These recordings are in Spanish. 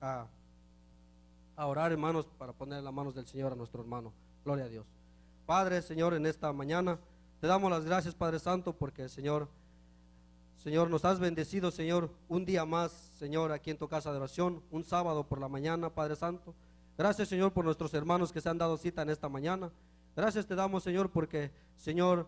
a, a orar, hermanos, para poner en las manos del Señor a nuestro hermano. Gloria a Dios. Padre, Señor, en esta mañana te damos las gracias, Padre Santo, porque, Señor, nos has bendecido, Señor, un día más, Señor, aquí en tu casa de oración, un sábado por la mañana, Padre Santo. Gracias, Señor, por nuestros hermanos que se han dado cita en esta mañana. Gracias te damos, Señor, porque, Señor,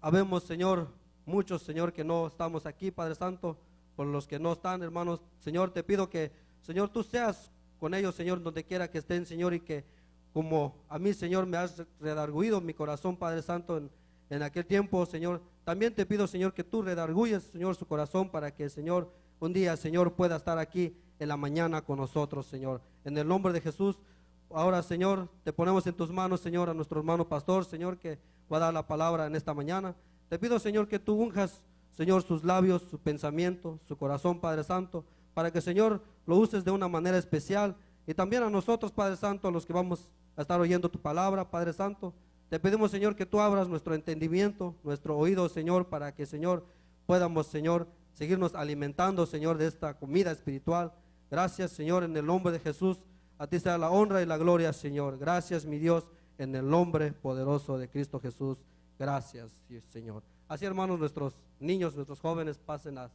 habemos, Señor, muchos, Señor, que no estamos aquí, Padre Santo. Por los que no están, hermanos, Señor, te pido que, Señor, tú seas con ellos, Señor, donde quiera que estén, Señor, y que como a mí, Señor, me has redarguido mi corazón, Padre Santo, en aquel tiempo, Señor, también te pido, Señor, que tú redarguyes, Señor, su corazón para que, Señor, un día, Señor, pueda estar aquí en la mañana con nosotros, Señor. En el nombre de Jesús, ahora, Señor, te ponemos en tus manos, Señor, a nuestro hermano pastor, Señor, que va a dar la palabra en esta mañana. Te pido, Señor, que tú unjas, Señor, sus labios, su pensamiento, su corazón, Padre Santo, para que, Señor, lo uses de una manera especial. Y también a nosotros, Padre Santo, a los que vamos a estar oyendo tu palabra, Padre Santo, te pedimos, Señor, que tú abras nuestro entendimiento, nuestro oído, Señor, para que, Señor, podamos, Señor, seguirnos alimentando, Señor, de esta comida espiritual. Gracias, Señor, en el nombre de Jesús. A ti sea la honra y la gloria, Señor. Gracias, mi Dios, en el nombre poderoso de Cristo Jesús. Gracias, Señor. Así, hermanos, nuestros niños, nuestros jóvenes pasen a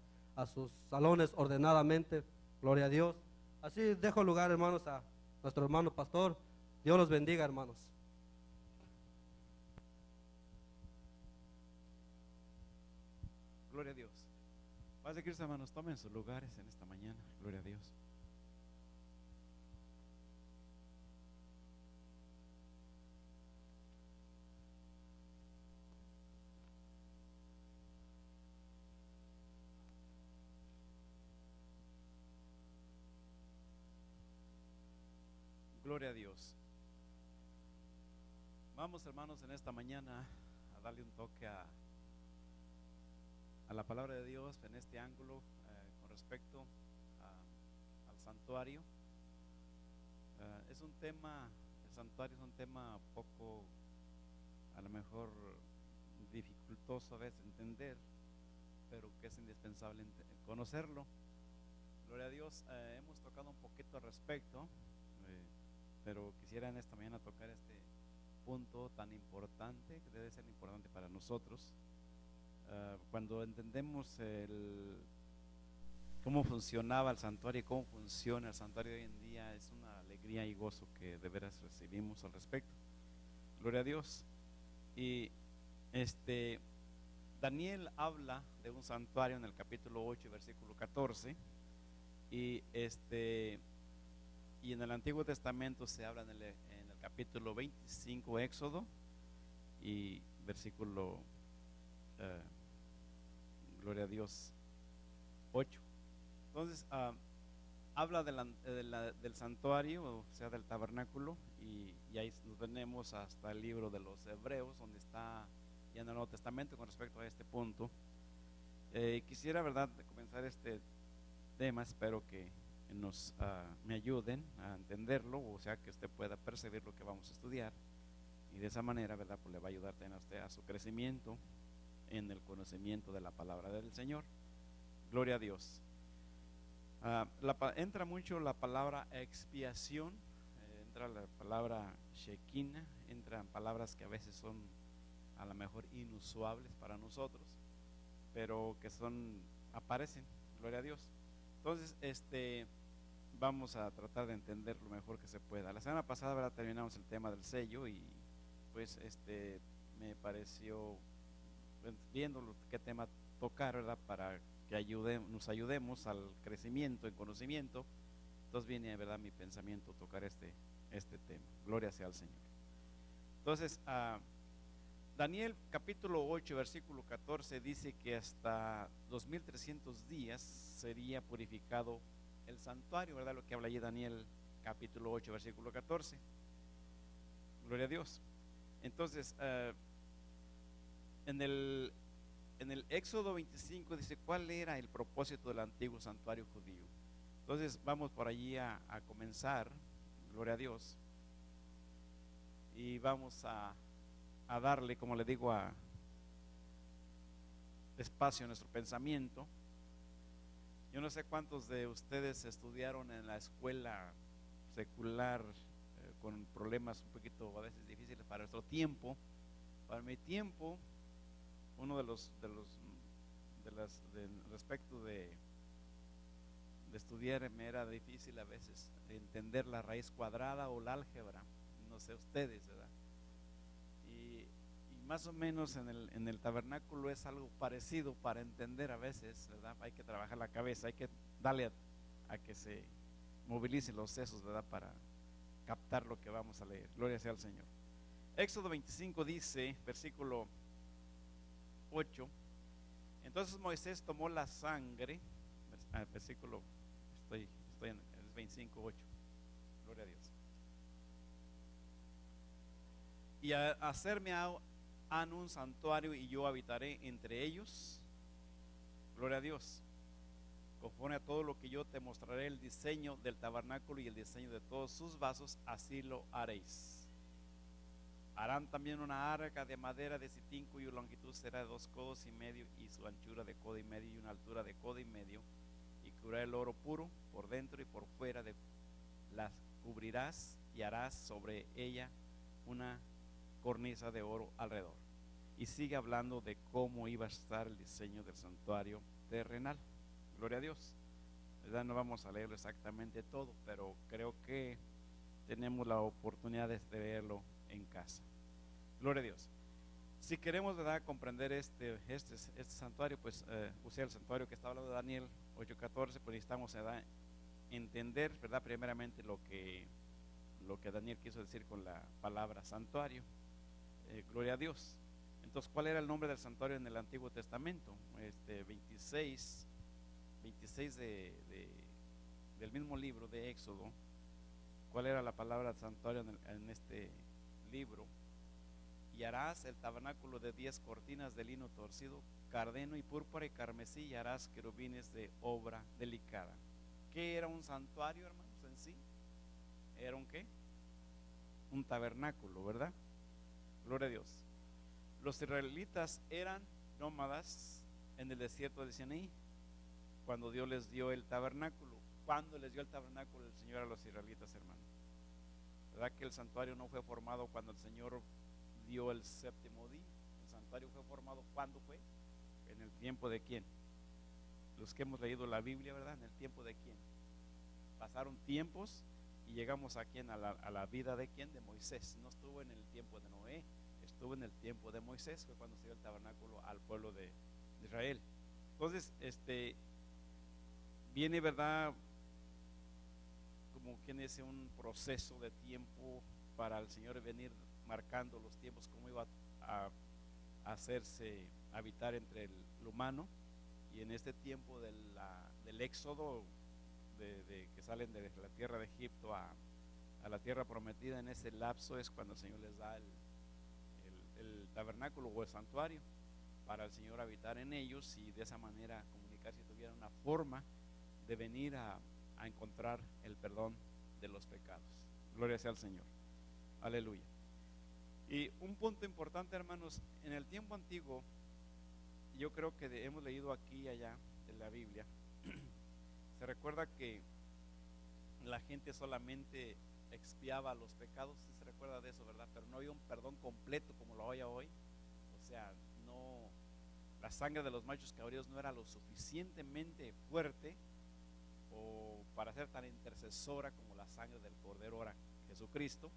sus salones ordenadamente. Gloria a Dios. Así dejo lugar, hermanos, a nuestro hermano pastor. Dios los bendiga, hermanos. Gloria a Dios. Paz de Cristo, hermanos, tomen sus lugares en esta mañana. Gloria a Dios. Gloria a Dios. Vamos, hermanos, en esta mañana a darle un toque a la palabra de Dios en este ángulo con respecto al santuario. Es un tema, el santuario es un tema poco, a lo mejor dificultoso a veces entender, pero que es indispensable conocerlo. Gloria a Dios. Hemos tocado un poquito al respecto, pero quisiera en esta mañana tocar este punto tan importante, que debe ser importante para nosotros. Cuando entendemos cómo funcionaba el santuario y cómo funciona el santuario hoy en día, es una alegría y gozo que de veras recibimos al respecto. Gloria a Dios. Y Daniel habla de un santuario en el capítulo 8, versículo 14, y en el Antiguo Testamento se habla en el capítulo 25, Éxodo, y versículo gloria a Dios, 8. Entonces habla del santuario, o sea, del tabernáculo, y ahí nos venimos hasta el libro de los Hebreos, donde está ya en el Nuevo Testamento con respecto a este punto. Quisiera, verdad, comenzar este tema. Espero que me ayuden a entenderlo, o sea, que usted pueda percibir lo que vamos a estudiar, y de esa manera, verdad, pues le va a ayudar a usted a su crecimiento en el conocimiento de la palabra del Señor. Gloria a Dios. Entra mucho la palabra expiación, entra la palabra Shekinah, entran palabras que a veces son a lo mejor inusuales para nosotros, pero que aparecen. Gloria a Dios. Entonces, vamos a tratar de entender lo mejor que se pueda. La semana pasada, ¿verdad?, terminamos el tema del sello, y pues me pareció, viendo qué tema tocar, ¿verdad?, para que nos ayudemos al crecimiento en conocimiento. Entonces viene, ¿verdad?, mi pensamiento tocar este tema. Gloria sea al Señor. Entonces, Daniel capítulo 8, versículo 14 dice que hasta 2300 días sería purificado el santuario, ¿verdad? Lo que habla allí Daniel capítulo 8, versículo 14. Gloria a Dios. Entonces, en el Éxodo 25 dice cuál era el propósito del antiguo santuario judío. Entonces vamos por allí a comenzar. Gloria a Dios. Y vamos a darle, como le digo, espacio a nuestro pensamiento. Yo no sé cuántos de ustedes estudiaron en la escuela secular con problemas un poquito a veces difíciles para nuestro tiempo. Para mi tiempo, uno respecto de estudiar me era difícil a veces entender la raíz cuadrada o la álgebra, no sé ustedes, ¿verdad? Y más o menos en el tabernáculo es algo parecido para entender a veces, ¿verdad? Hay que trabajar la cabeza, hay que darle a que se movilicen los sesos, ¿verdad? Para captar lo que vamos a leer. Gloria sea al Señor. Éxodo 25 dice, versículo 8, entonces Moisés tomó la sangre, versículo, estoy en el 25, 8, gloria a Dios. Y a hacerme han un santuario y yo habitaré entre ellos, gloria a Dios, conforme a todo lo que yo te mostraré el diseño del tabernáculo y el diseño de todos sus vasos, así lo haréis. Harán también una arca de madera de sitín cuya longitud será de 2 codos y medio y su anchura de codo y medio y una altura de codo y medio, y cubrirá el oro puro por dentro y por fuera, las cubrirás y harás sobre ella una cornisa de oro alrededor. Y sigue hablando de cómo iba a estar el diseño del santuario terrenal. Gloria a Dios. ¿Verdad? No vamos a leerlo exactamente todo, pero creo que tenemos la oportunidad de verlo en casa. Gloria a Dios. Si queremos, ¿verdad?, comprender este santuario, pues usé el santuario que está hablando de Daniel 8:14, pues necesitamos, ¿verdad?, entender, ¿verdad?, primeramente lo que Daniel quiso decir con la palabra santuario. Gloria a Dios. Entonces, ¿cuál era el nombre del santuario en el Antiguo Testamento? 26 del mismo libro de Éxodo. ¿Cuál era la palabra santuario en este libro? Y harás el tabernáculo de 10 cortinas de lino torcido, cardeno y púrpura y carmesí, y harás querubines de obra delicada. ¿Qué era un santuario, hermanos, en sí? ¿Era un qué? Un tabernáculo, ¿verdad? Gloria a Dios. Los israelitas eran nómadas en el desierto de Sinaí cuando Dios les dio el tabernáculo. ¿Cuándo les dio el tabernáculo el Señor a los israelitas, hermanos? ¿Verdad que el santuario no fue formado cuando el Señor dio el séptimo día? El santuario fue formado, ¿cuándo fue? ¿En el tiempo de quién? Los que hemos leído la Biblia, ¿verdad? ¿En el tiempo de quién? Pasaron tiempos y llegamos a quién, a la vida de quién, de Moisés. No estuvo en el tiempo de Noé, estuvo en el tiempo de Moisés, fue cuando se dio el tabernáculo al pueblo de Israel. Entonces, viene, ¿verdad?, como quien dice, un proceso de tiempo para el Señor venir marcando los tiempos, cómo iba a hacerse habitar entre el humano. Y en este tiempo del éxodo, de que salen de la tierra de Egipto a la tierra prometida, en ese lapso es cuando el Señor les da el tabernáculo o el santuario para el Señor habitar en ellos y de esa manera comunicarse, si tuviera una forma de venir a encontrar el perdón de los pecados. Gloria sea al Señor. Aleluya. Y un punto importante, hermanos, en el tiempo antiguo, yo creo que hemos leído aquí y allá de la Biblia, se recuerda que la gente solamente expiaba los pecados, si se recuerda de eso, ¿verdad? Pero no había un perdón completo como lo hay hoy. O sea, no, la sangre de los machos cabríos no era lo suficientemente fuerte o para ser tan intercesora como la sangre del Cordero ahora Jesucristo.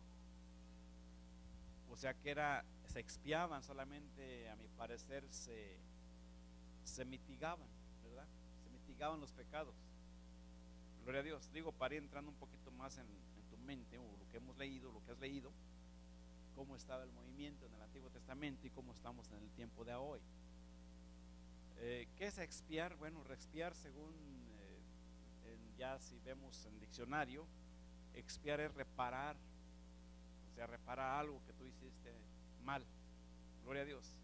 O sea que se expiaban solamente, a mi parecer, se mitigaban, ¿verdad? Se mitigaban los pecados. Gloria a Dios. Digo, para ir entrando un poquito más en tu mente, o lo que hemos leído, lo que has leído, cómo estaba el movimiento en el Antiguo Testamento y cómo estamos en el tiempo de hoy. ¿Qué es expiar? Bueno, expiar, según ya si vemos en diccionario, expiar es reparar, o sea, reparar algo que tú hiciste mal. Gloria a Dios.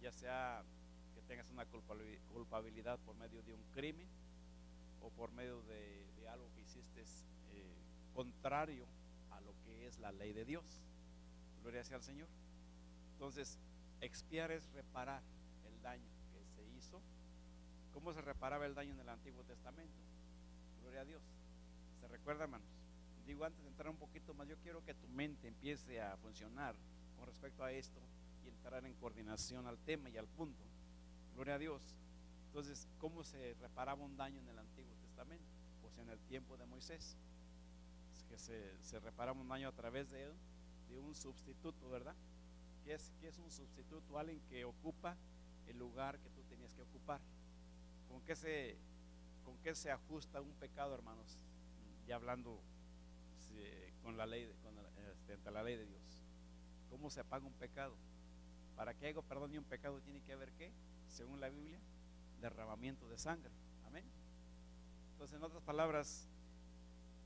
Ya sea que tengas una culpabilidad por medio de un crimen o por medio de algo que hiciste contrario a lo que es la ley de Dios. Gloria sea al Señor. Entonces, expiar es reparar el daño que se hizo ¿Cómo se reparaba el daño en el Antiguo Testamento? Gloria a Dios. ¿Se recuerda, hermanos? Digo, antes de entrar un poquito más, yo quiero que tu mente empiece a funcionar con respecto a esto y entrar en coordinación al tema y al punto. Gloria a Dios. Entonces, ¿cómo se reparaba un daño en el Antiguo Testamento? Pues en el tiempo de Moisés, es que se reparaba un daño a través de un sustituto, ¿verdad? ¿Qué es un sustituto? Alguien que ocupa el lugar que tú tenías que ocupar. ¿Con qué se ajusta un pecado, hermanos? Ya hablando con la ley, ante la ley de Dios. ¿Cómo se apaga un pecado? Para que haya perdón de un pecado tiene que haber, ¿qué? Según la Biblia, derramamiento de sangre. Amén. Entonces, en otras palabras,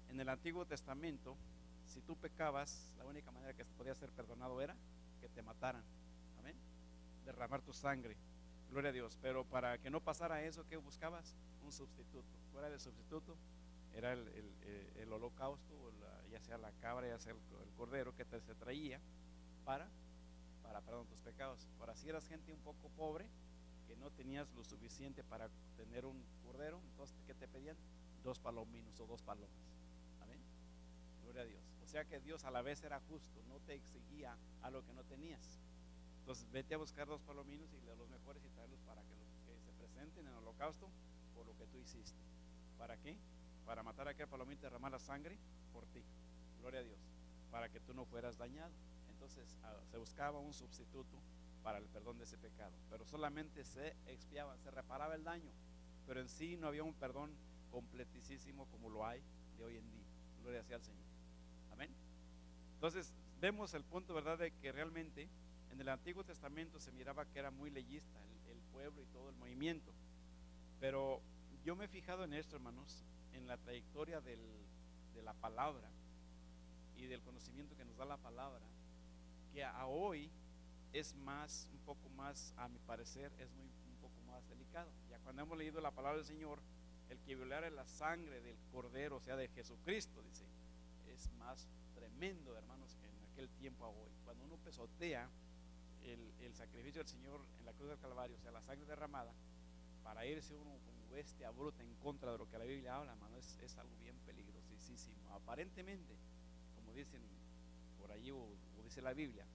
en el Antiguo Testamento, si tú pecabas, la única manera que podías ser perdonado era que te mataran. Amén. Derramar tu sangre. Gloria a Dios. Pero para que no pasara eso, ¿qué buscabas? Un sustituto. ¿Cuál era el sustituto? Era el holocausto, ya sea la cabra, ya sea el cordero que se traía para perdón tus pecados. Ahora, si eras gente un poco pobre, que no tenías lo suficiente para tener un cordero, entonces, ¿qué te pedían? 2 palominos o 2 palomas. Amén. Gloria a Dios. O sea que Dios a la vez era justo, no te exigía algo que no tenías. Entonces, vete a buscar 2 palominos y los mejores y traerlos para que se presenten en el holocausto por lo que tú hiciste. ¿Para qué? Para matar a aquel palomito y derramar la sangre por ti. Gloria a Dios. Para que tú no fueras dañado. Entonces se buscaba un sustituto para el perdón de ese pecado, pero solamente se expiaba, se reparaba el daño, pero en sí no había un perdón completísimo como lo hay de hoy en día. Gloria sea al Señor. Amén. Entonces vemos el punto, ¿verdad?, de que realmente en el Antiguo Testamento se miraba que era muy leyista el pueblo y todo el movimiento, pero yo me he fijado en esto, hermanos, en la trayectoria de la palabra y del conocimiento que nos da la palabra, que a hoy es un poco más, a mi parecer, un poco más delicado. Ya cuando hemos leído la palabra del Señor, el que violara la sangre del Cordero, o sea, de Jesucristo, dice, es más tremendo, hermanos, que en aquel tiempo a hoy. Cuando uno pesotea el sacrificio del Señor en la cruz del Calvario, o sea, la sangre derramada, para irse uno como bestia bruta en contra de lo que la Biblia habla, hermano, es algo bien peligrosísimo. Aparentemente, como dicen por allí o dice la Biblia,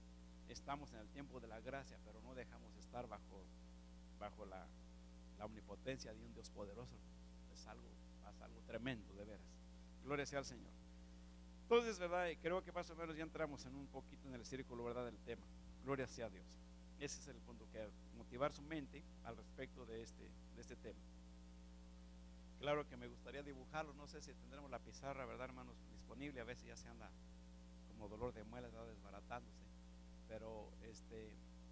estamos en el tiempo de la gracia, pero no dejamos estar bajo la omnipotencia de un Dios poderoso. Es algo tremendo, de veras. Gloria sea al Señor. Entonces, ¿verdad? Creo que más o menos ya entramos en un poquito en el círculo, ¿verdad?, del tema. Gloria sea a Dios. Ese es el punto, que motivar su mente al respecto de este tema. Claro que me gustaría dibujarlo, no sé si tendremos la pizarra, ¿verdad, hermanos?, disponible. A veces ya se anda como dolor de muelas, ¿verdad?, desbaratándose, pero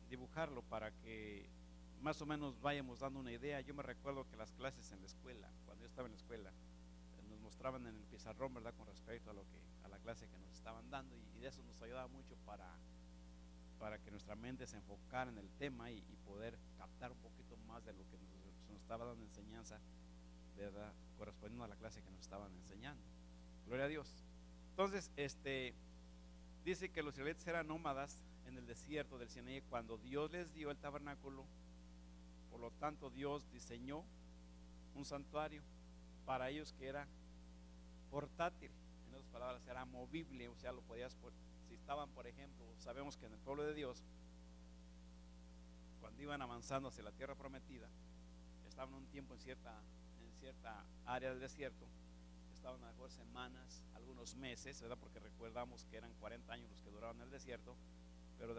dibujarlo para que más o menos vayamos dando una idea. Yo me recuerdo que las clases en la escuela, cuando yo estaba en la escuela, nos mostraban en el pizarrón, ¿verdad?, con respecto a la clase que nos estaban dando, y de eso nos ayudaba mucho para que nuestra mente se enfocara en el tema y poder captar un poquito más de lo que nos estaba dando enseñanza, ¿verdad?, correspondiendo a la clase que nos estaban enseñando. Gloria a Dios. Entonces, dice que los israelitas eran nómadas en el desierto del Sinaí cuando Dios les dio el tabernáculo. Por lo tanto, Dios diseñó un santuario para ellos que era portátil. En otras palabras, era movible, o sea, lo podías, si estaban, por ejemplo, sabemos que en el pueblo de Dios, cuando iban avanzando hacia la tierra prometida, estaban un tiempo en cierta área del desierto, estaban a lo mejor semanas, algunos meses, ¿verdad?, porque recordamos que eran 40 años los que duraban en el desierto, pero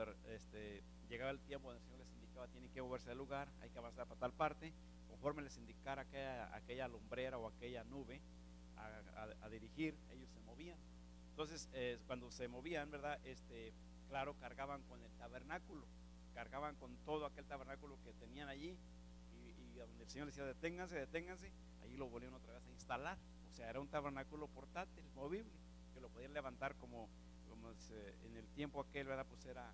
llegaba el tiempo donde el Señor les indicaba: tienen que moverse del lugar, hay que avanzar para tal parte, conforme les indicara aquella lumbrera o aquella nube a dirigir, ellos se movían. Entonces, cuando se movían, ¿verdad?, claro, cargaban con el tabernáculo, cargaban con todo aquel tabernáculo que tenían allí, y donde el Señor les decía: deténganse, allí lo volvieron otra vez a instalar. O sea, era un tabernáculo portátil, movible, que lo podían levantar como en el tiempo aquel, ¿verdad?, pues eran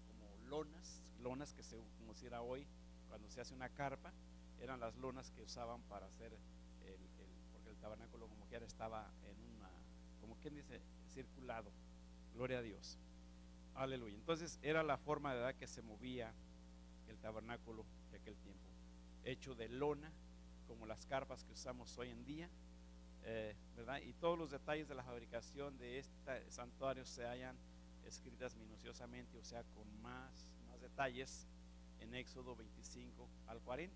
como lonas que como si era hoy, cuando se hace una carpa, eran las lonas que usaban para hacer porque el tabernáculo como quiera estaba como quien dice, circulado. Gloria a Dios. Aleluya. Entonces era la forma de edad que se movía el tabernáculo de aquel tiempo, hecho de lona como las carpas que usamos hoy en día, ¿verdad? Y todos los detalles de la fabricación de este santuario se hallan escritas minuciosamente, o sea, con más detalles en Éxodo 25 al 40.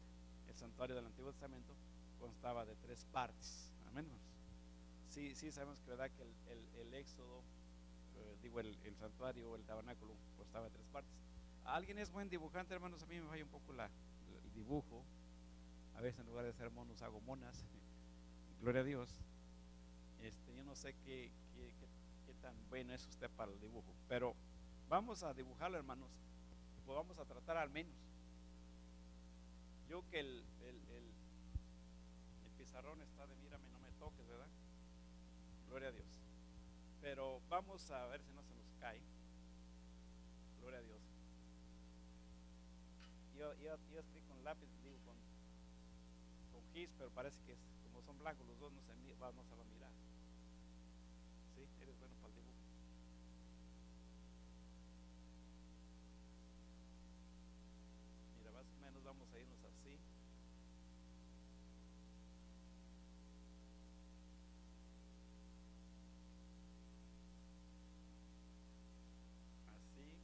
El santuario del Antiguo Testamento constaba de 3 partes. Amén, hermanos. Sí, sabemos que, ¿verdad?, que el Éxodo, el santuario, el tabernáculo, constaba de 3 partes. ¿Alguien es buen dibujante, hermanos? A mí me falla un poco el dibujo. A veces en lugar de hacer monos hago monas. Gloria a Dios. Yo no sé qué tan bueno es usted para el dibujo, pero vamos a dibujarlo, hermanos. Pues vamos a tratar al menos. Yo que el pizarrón está de mírame, no me toques, ¿verdad? Gloria a Dios. Pero vamos a ver si no se nos cae. Gloria a Dios. Yo estoy con lápiz, digo con gis, pero parece que como son blancos los dos no se va a mirar. Sí, eres bueno para el dibujo. Mira, más o menos vamos a irnos así. Así.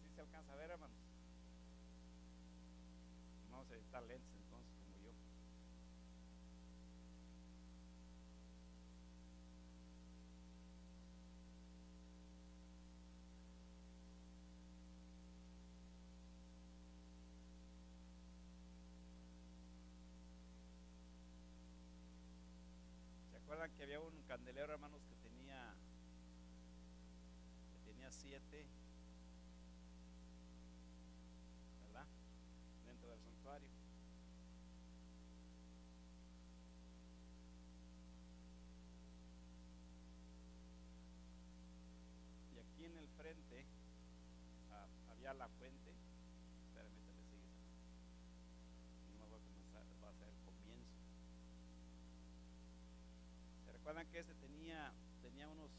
¿Sí se alcanza a ver, hermanos? Vamos a necesitar lentes entonces, como yo. ¿Se acuerdan que había un candelero, hermanos, que tenía 7, ¿verdad?, dentro del santuario? Y aquí en el frente había la fuente. Espérame, te le sigues. No voy a comenzar, va a ser el comienzo. ¿Se recuerdan que tenía unos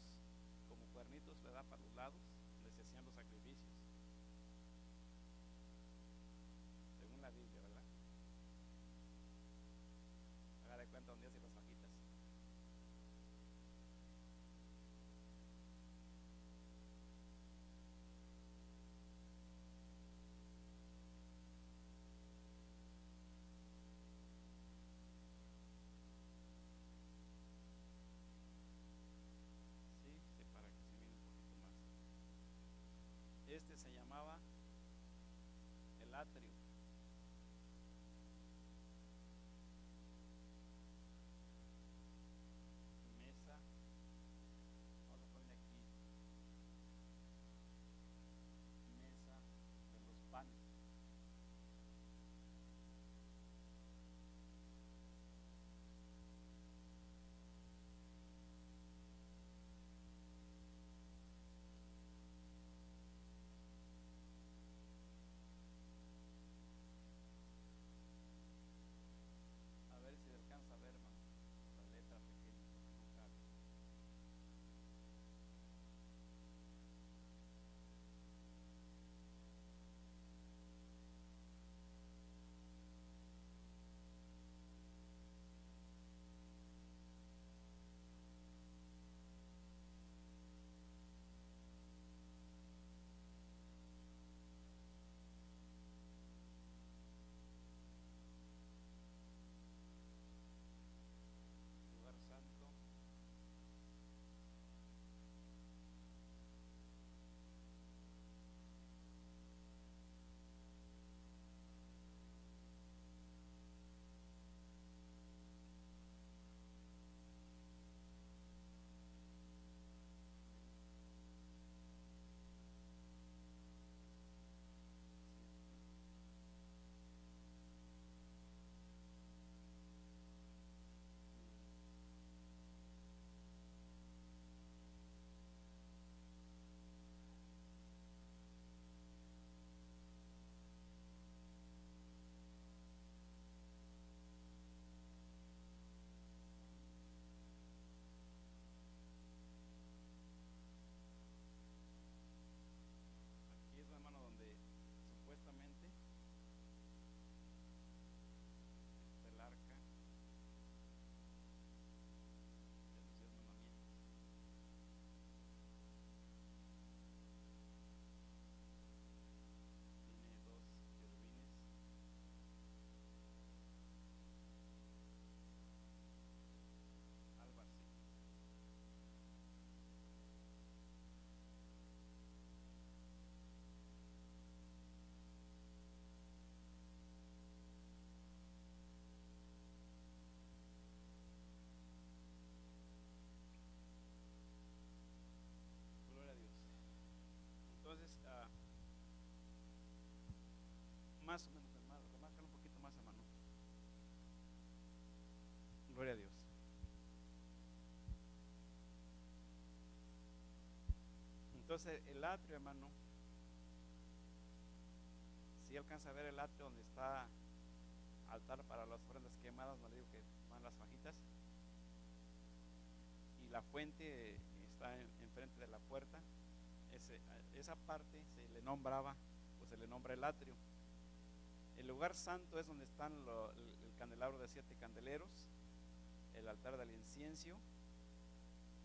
como cuernitos, ¿verdad?, para los lados, donde se hacían los sacrificios? Según la Biblia, ¿verdad? Haga de cuenta donde hacen las fajitas. Sí, para que se mire un poquito más. Se llamaba el atrio. Entonces el atrio, hermano, si alcanza a ver el atrio donde está altar para las ofrendas quemadas, no le digo que van las fajitas, y la fuente está enfrente de la puerta. Esa parte se le nombraba, pues se le nombra el atrio. El lugar santo es donde están el candelabro de 7 candeleros, el altar del incienso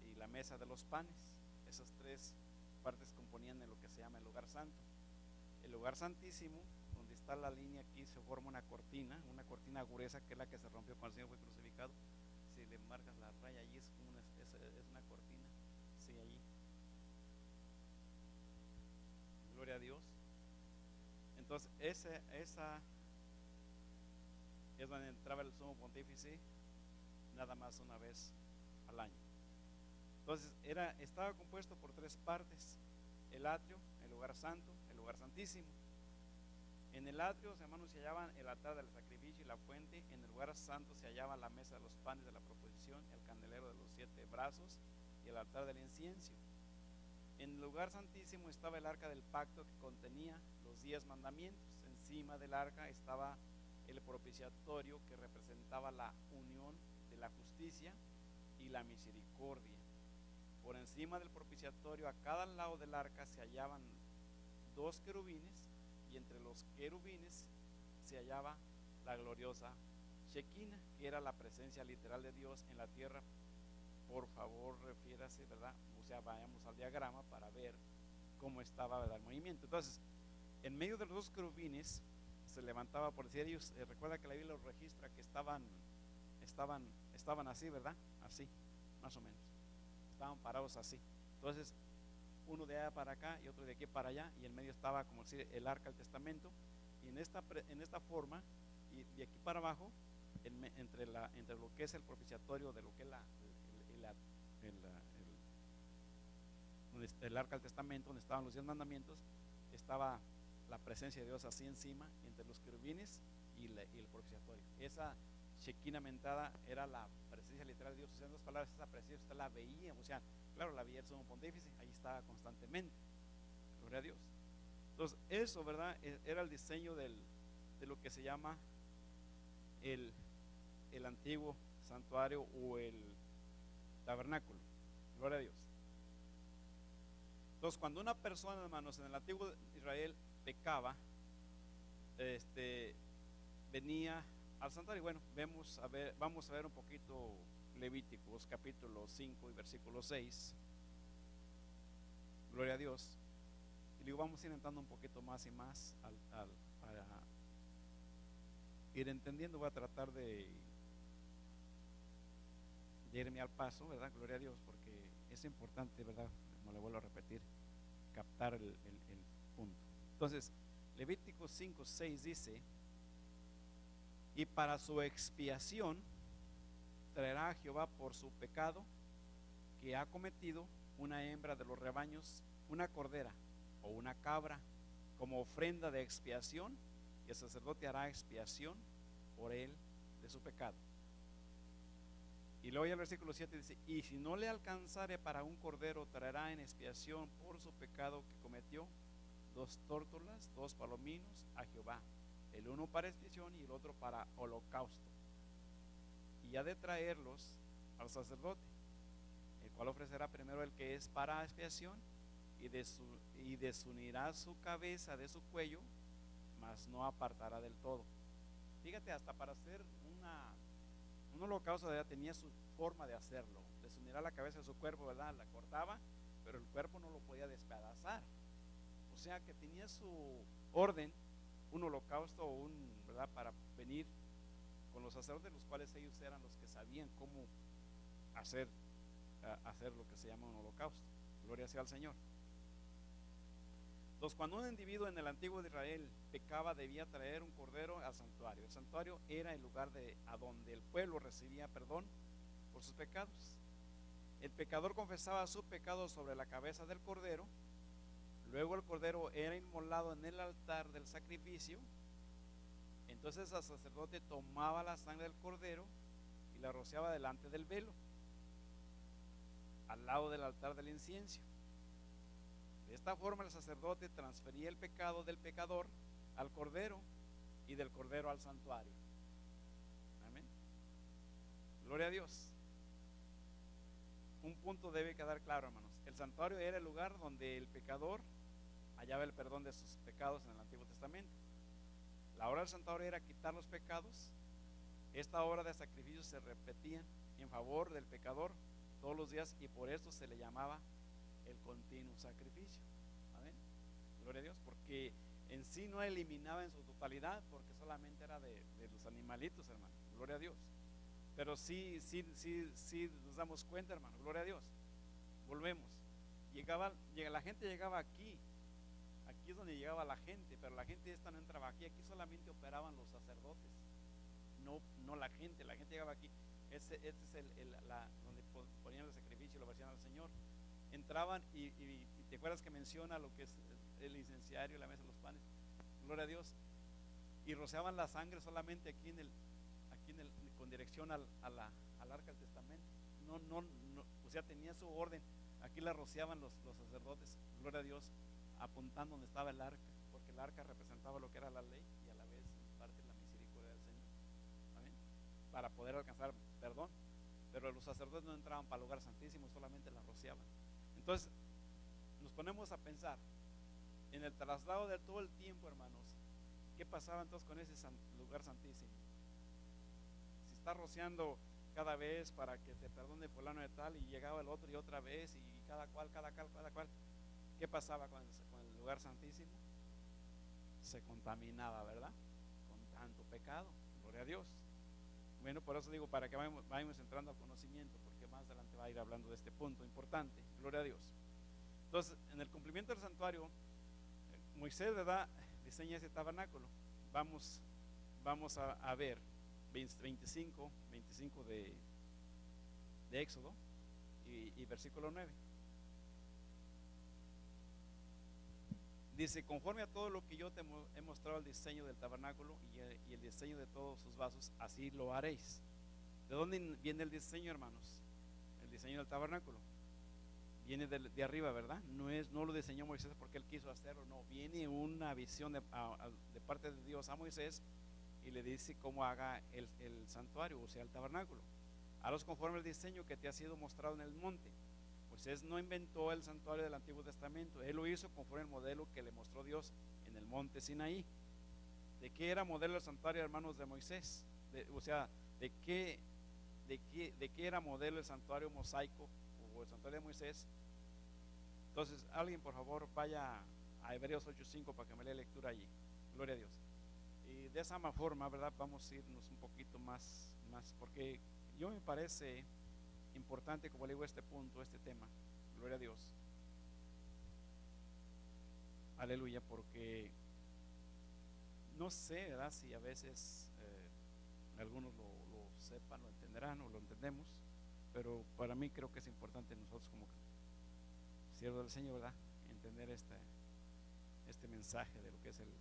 y la mesa de los panes. Esas 3 partes componían de lo que se llama el lugar santo. El lugar santísimo, donde está la línea, aquí se forma una cortina gruesa, que es la que se rompió cuando el Señor fue crucificado. Si le marcas la raya allí, es una cortina, sí, allí. Gloria a Dios. Entonces esa es donde entraba el sumo pontífice nada más una vez al año. Entonces estaba compuesto por 3 partes: el atrio, el lugar santo, el lugar santísimo. En el atrio, hermanos, se hallaban el altar del sacrificio y la fuente. En el lugar santo se hallaba la mesa de los panes de la proposición, el candelero de los 7 brazos y el altar del incienso. En el lugar santísimo estaba el arca del pacto, que contenía los 10 mandamientos. Encima del arca estaba el propiciatorio, que representaba la unión de la justicia y la misericordia. Por encima del propiciatorio, a cada lado del arca, se hallaban 2 querubines, y entre los querubines se hallaba la gloriosa Shekinah, que era la presencia literal de Dios en la tierra. Por favor, refiérase, ¿verdad? O sea, vayamos al diagrama para ver cómo estaba, ¿verdad?, el movimiento. Entonces, en medio de los 2 querubines se levantaba, por decir, ellos, recuerda que la Biblia los registra que estaban así, ¿verdad? Así, más o menos. Estaban parados así. Entonces, uno de allá para acá y otro de aquí para allá, y en medio estaba, como decir, el arca del testamento. Y en esta forma, y de aquí para abajo, entre lo que es el propiciatorio, de lo que es el arca del testamento, donde estaban los 10 mandamientos, estaba la presencia de Dios así encima, entre los querubines y el propiciatorio. Esa Shekinah mentada era la presencia literal de Dios. O sea, en 2 palabras, esa presencia usted la veía, o sea, claro, la veía el sumo pontífice, ahí estaba constantemente. Gloria a Dios. Entonces, eso, ¿verdad?, era el diseño de lo que se llama el antiguo santuario o el tabernáculo. Gloria a Dios. Entonces, cuando una persona, hermanos, en el antiguo Israel pecaba, venía al santuario. Bueno, vamos a ver un poquito Levíticos capítulo 5 y versículo 6. Gloria a Dios. Y luego vamos a ir entrando un poquito más y más para ir entendiendo. Voy a tratar de irme al paso, ¿verdad? Gloria a Dios, porque es importante, ¿verdad? Como le vuelvo a repetir, captar el punto. Entonces, Levíticos 5:6 dice: y para su expiación traerá a Jehová por su pecado que ha cometido una hembra de los rebaños, una cordera o una cabra, como ofrenda de expiación, y el sacerdote hará expiación por él de su pecado. Y luego ya el versículo 7 dice: y si no le alcanzare para un cordero, traerá en expiación por su pecado que cometió 2 tórtolas, 2 palominos a Jehová, el uno para expiación y el otro para holocausto. Y ha de traerlos al sacerdote, el cual ofrecerá primero el que es para expiación, y desunirá su cabeza de su cuello, mas no apartará del todo. Fíjate, hasta para hacer un holocausto ya tenía su forma de hacerlo. Desunirá la cabeza de su cuerpo, ¿verdad? La cortaba, pero el cuerpo no lo podía despedazar. O sea que tenía su orden, un holocausto, ¿verdad?, para venir con los sacerdotes, los cuales ellos eran los que sabían cómo hacer lo que se llama un holocausto. Gloria sea al Señor. Entonces, cuando un individuo en el antiguo de Israel pecaba, debía traer un cordero al santuario. El santuario era el lugar a donde el pueblo recibía perdón por sus pecados. El pecador confesaba su pecado sobre la cabeza del cordero. Luego el cordero era inmolado en el altar del sacrificio. Entonces el sacerdote tomaba la sangre del cordero y la rociaba delante del velo, al lado del altar del incienso. De esta forma el sacerdote transfería el pecado del pecador al cordero y del cordero al santuario. Amén. Gloria a Dios. Un punto debe quedar claro, hermanos. El santuario era el lugar donde el pecador hallaba el perdón de sus pecados en el Antiguo Testamento. La obra del santuario era quitar los pecados. Esta obra de sacrificio se repetía en favor del pecador todos los días y por esto se le llamaba el continuo sacrificio. Amén. Gloria a Dios, porque en sí no eliminaba en su totalidad, porque solamente era de los animalitos, hermano. Gloria a Dios. Pero sí nos damos cuenta, hermano. Gloria a Dios. Volvemos. La gente llegaba aquí. Aquí es donde llegaba la gente, pero la gente esta no entraba aquí. Aquí solamente operaban los sacerdotes, no la gente. La gente llegaba aquí. Este es donde ponían el sacrificio y lo ofrecían al Señor. Entraban y te acuerdas que menciona lo que es el incenciario, la mesa de los panes. Gloria a Dios. Y rociaban la sangre solamente aquí con dirección al arca del testamento. No, o sea, tenía su orden. Aquí la rociaban los sacerdotes. Gloria a Dios. Apuntando donde estaba el arca, porque el arca representaba lo que era la ley y a la vez en parte la misericordia del Señor. Amén. Para poder alcanzar perdón. Pero los sacerdotes no entraban para el lugar santísimo, solamente la rociaban. Entonces nos ponemos a pensar en el traslado de todo el tiempo, hermanos. ¿Qué pasaba entonces con ese lugar santísimo? Si está rociando cada vez para que te perdone fulano de tal, y llegaba el otro y otra vez, y cada cual, ¿qué pasaba con el lugar santísimo? Se contaminaba, ¿verdad? Con tanto pecado. Gloria a Dios. Bueno, por eso digo, para que vayamos entrando al conocimiento, porque más adelante va a ir hablando de este punto importante. Gloria a Dios. Entonces, en el cumplimiento del santuario, Moisés, ¿verdad?, diseña ese tabernáculo. Vamos a ver 25 de Éxodo y versículo 9. Dice: conforme a todo lo que yo te he mostrado el diseño del tabernáculo y el diseño de todos sus vasos, así lo haréis. ¿De dónde viene el diseño, hermanos? El diseño del tabernáculo viene de arriba, ¿verdad? No lo diseñó Moisés porque él quiso hacerlo, no. Viene una visión de parte de Dios a Moisés y le dice cómo haga el santuario, o sea, el tabernáculo. Halos conforme al diseño que te ha sido mostrado en el monte. Moisés no inventó el santuario del Antiguo Testamento, él lo hizo conforme al modelo que le mostró Dios en el monte Sinaí. ¿De qué era modelo el santuario, hermanos, de Moisés? ¿De qué era modelo el santuario mosaico o el santuario de Moisés? Entonces, alguien por favor vaya a Hebreos 8:5 para que me lea lectura allí. Gloria a Dios. Y de esa forma, ¿verdad?, vamos a irnos un poquito más, porque yo me parece importante, como le digo, este punto, este tema. Gloria a Dios. Aleluya, porque no sé, ¿verdad?, si a veces algunos lo sepan, lo entenderán o lo entendemos, pero para mí creo que es importante nosotros como siervos del Señor, ¿verdad?, entender este mensaje de lo que es el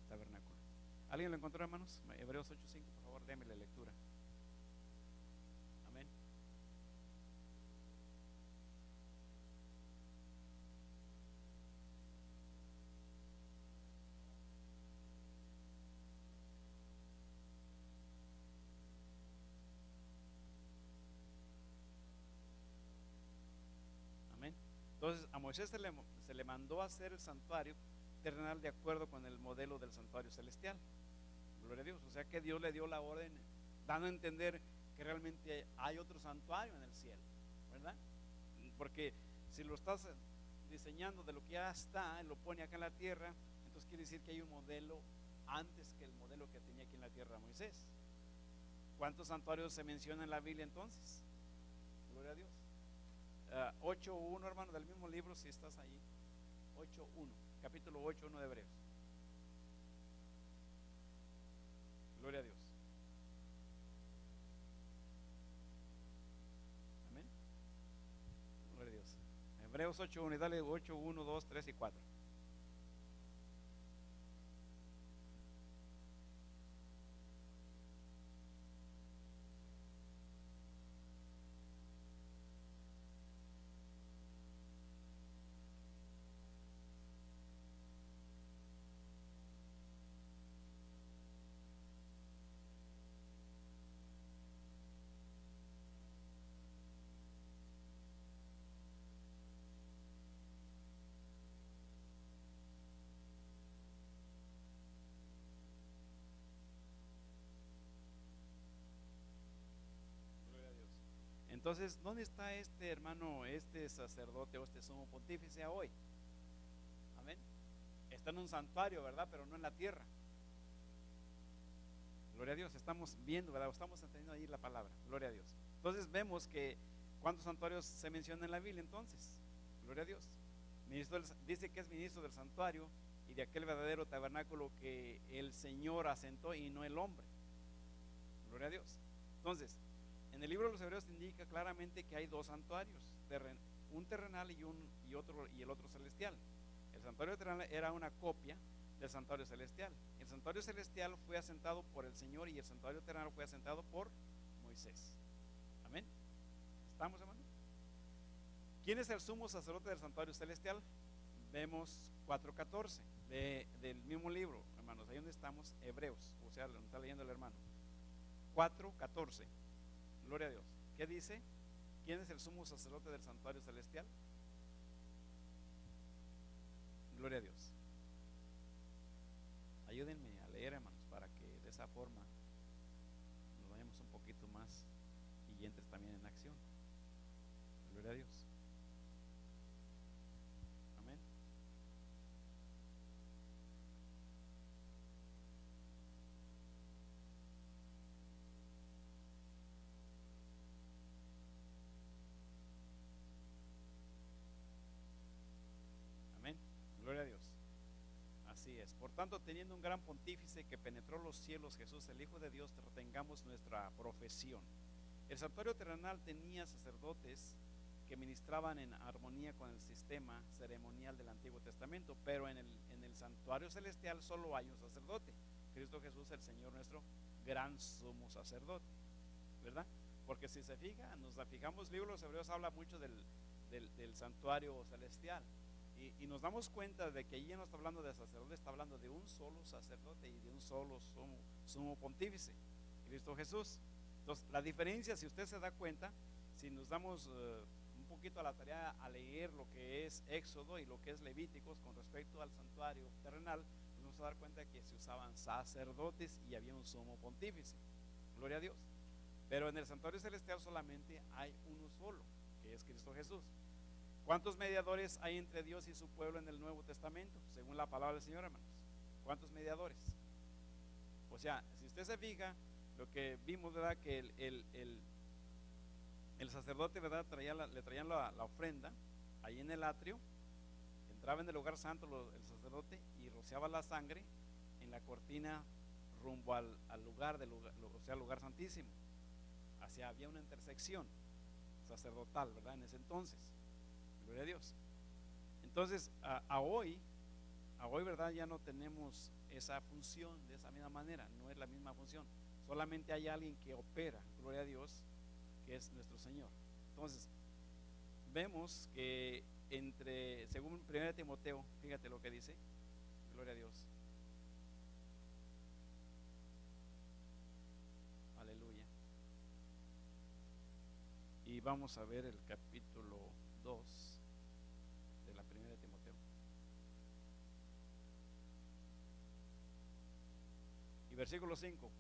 tabernáculo. ¿Alguien lo encontró, hermanos? Hebreos 8:5, por favor, déme la lectura. Amén. Amén. Entonces a Moisés se le mandó a hacer el santuario terrenal de acuerdo con el modelo del santuario celestial. Gloria a Dios. O sea que Dios le dio la orden, dando a entender que realmente hay otro santuario en el cielo, ¿verdad? Porque si lo estás diseñando de lo que ya está, lo pone acá en la tierra, entonces quiere decir que hay un modelo antes que el modelo que tenía aquí en la tierra Moisés. ¿Cuántos santuarios se mencionan en la Biblia entonces? Gloria a Dios. 8:1, hermano, del mismo libro, si estás ahí. 8:1, capítulo 8:1 de Hebreos. Gloria a Dios. Amén. Gloria a Dios. Hebreos 8:1, y dale 8:1, 2, 3 y 4. Entonces, ¿dónde está este hermano, este sacerdote o este sumo pontífice hoy? Amén. Está en un santuario, ¿verdad? Pero no en la tierra. Gloria a Dios, estamos viendo, ¿verdad? Estamos entendiendo ahí la palabra, gloria a Dios. Entonces vemos que ¿cuántos santuarios se mencionan en la Biblia entonces? Gloria a Dios. Dice que es ministro del santuario y de aquel verdadero tabernáculo que el Señor asentó y no el hombre. Gloria a Dios. Entonces, en el libro de los Hebreos indica claramente que hay dos santuarios, un terrenal y el otro celestial. El santuario terrenal era una copia del santuario celestial. El santuario celestial fue asentado por el Señor y el santuario terrenal fue asentado por Moisés. Amén. ¿Estamos, hermano? ¿Quién es el sumo sacerdote del santuario celestial? Vemos 4:14 del mismo libro, hermanos, ahí donde estamos, Hebreos, o sea, donde está leyendo el hermano. 4:14. Gloria a Dios. ¿Qué dice? ¿Quién es el sumo sacerdote del santuario celestial? Gloria a Dios. Ayúdenme a leer, hermanos, para que de esa forma nos vayamos un poquito más y entres también en acción. Gloria a Dios. Amén. Amén. Gloria a Dios. Así es. Por tanto, teniendo un gran pontífice que penetró los cielos, Jesús, el Hijo de Dios, retengamos nuestra profesión. El santuario terrenal tenía sacerdotes que ministraban en armonía con el sistema ceremonial del Antiguo Testamento, pero en el santuario celestial solo hay un sacerdote, Cristo Jesús, el Señor nuestro, gran sumo sacerdote, ¿verdad? Porque si se fija, nos fijamos, el libro de los Hebreos habla mucho del santuario celestial. Y nos damos cuenta de que allí no está hablando de sacerdote, está hablando de un solo sacerdote y de un solo sumo pontífice, Cristo Jesús. Entonces, la diferencia, si usted se da cuenta, si nos damos un poquito a la tarea a leer lo que es Éxodo y lo que es Levíticos con respecto al santuario terrenal, nos vamos a dar cuenta que se usaban sacerdotes y había un sumo pontífice. Gloria a Dios. Pero en el santuario celestial solamente hay uno solo, que es Cristo Jesús. ¿Cuántos mediadores hay entre Dios y su pueblo en el Nuevo Testamento? Según la palabra del Señor, hermanos. ¿Cuántos mediadores? O sea, si usted se fija, lo que vimos, ¿verdad? Que el sacerdote, ¿verdad? Le traían la ofrenda ahí en el atrio, entraba en el lugar santo el sacerdote y rociaba la sangre en la cortina rumbo al lugar, o sea, al lugar santísimo. Había una intersección sacerdotal, ¿verdad? En ese entonces. Gloria a Dios. Entonces, a hoy, ¿verdad? Ya no tenemos esa función de esa misma manera, no es la misma función. Solamente hay alguien que opera, gloria a Dios, que es nuestro Señor. Entonces, vemos que según 1 Timoteo, fíjate lo que dice, gloria a Dios. Aleluya. Y vamos a ver el capítulo 2 de la 1 Timoteo. Y versículo 5.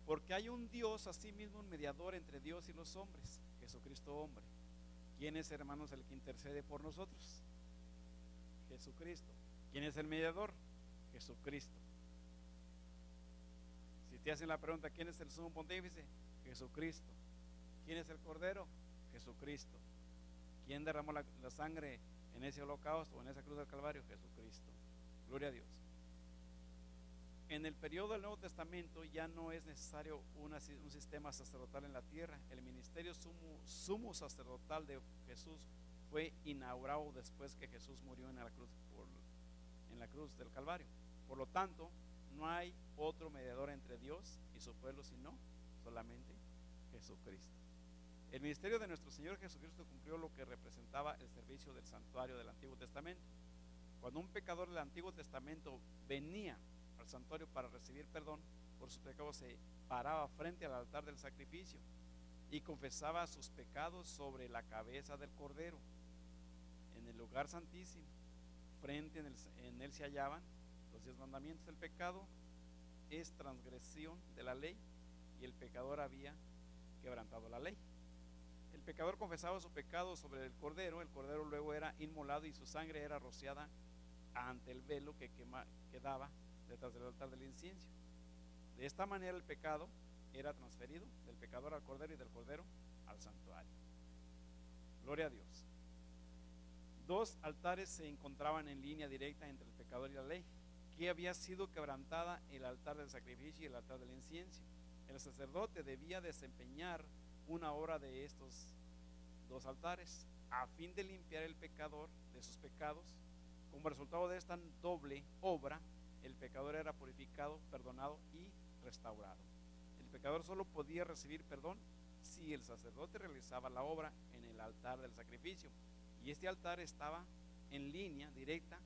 Porque hay un Dios, asimismo un mediador entre Dios y los hombres, Jesucristo hombre. ¿Quién es, hermanos, el que intercede por nosotros? Jesucristo. ¿Quién es el mediador? Jesucristo. Si te hacen la pregunta, ¿quién es el sumo pontífice? Jesucristo. ¿Quién es el cordero? Jesucristo. ¿Quién derramó la sangre en ese holocausto o en esa cruz del Calvario? Jesucristo. Gloria a Dios. En el periodo del Nuevo Testamento ya no es necesario un sistema sacerdotal en la tierra. El ministerio sumo sacerdotal de Jesús fue inaugurado después que Jesús murió en la cruz del Calvario. Por lo tanto, no hay otro mediador entre Dios y su pueblo sino solamente Jesucristo. El ministerio de nuestro Señor Jesucristo cumplió lo que representaba el servicio del santuario del Antiguo Testamento. Cuando un pecador del Antiguo Testamento venía al santuario para recibir perdón por sus pecados, se paraba frente al altar del sacrificio y confesaba sus pecados sobre la cabeza del cordero en el lugar santísimo. En él se hallaban los 10 mandamientos. El pecado es transgresión de la ley y el pecador había quebrantado la ley. pecador confesaba su pecado sobre el cordero luego era inmolado y su sangre era rociada ante el velo que quedaba detrás del altar del incienso. De esta manera el pecado era transferido del pecador al cordero y del cordero al santuario. Gloria a Dios. Dos altares se encontraban en línea directa entre el pecador y la ley, que había sido quebrantada el altar del sacrificio y el altar del incienso. El sacerdote debía desempeñar una obra de estos dos altares a fin de limpiar el pecador de sus pecados. Como resultado de esta doble obra, el pecador era purificado, perdonado y restaurado. El pecador solo podía recibir perdón si el sacerdote realizaba la obra en el altar del sacrificio, y este altar estaba en línea directa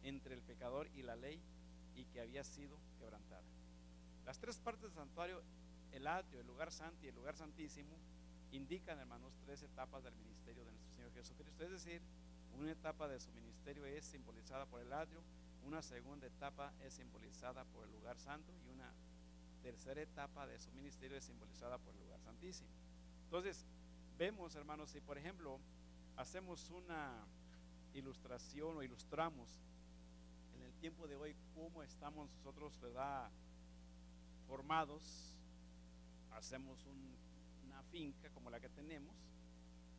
entre el pecador y la ley y que había sido quebrantada. Las tres partes del santuario, el atrio, el lugar santo y el lugar santísimo, indican, hermanos, tres etapas del ministerio de nuestro Señor Jesucristo. Es decir, una etapa de su ministerio es simbolizada por el atrio, una segunda etapa es simbolizada por el lugar santo y una tercera etapa de su ministerio es simbolizada por el lugar santísimo. Entonces, vemos, hermanos, si por ejemplo hacemos una ilustración o ilustramos en el tiempo de hoy cómo estamos nosotros, ¿verdad?, formados. Hacemos una finca como la que tenemos,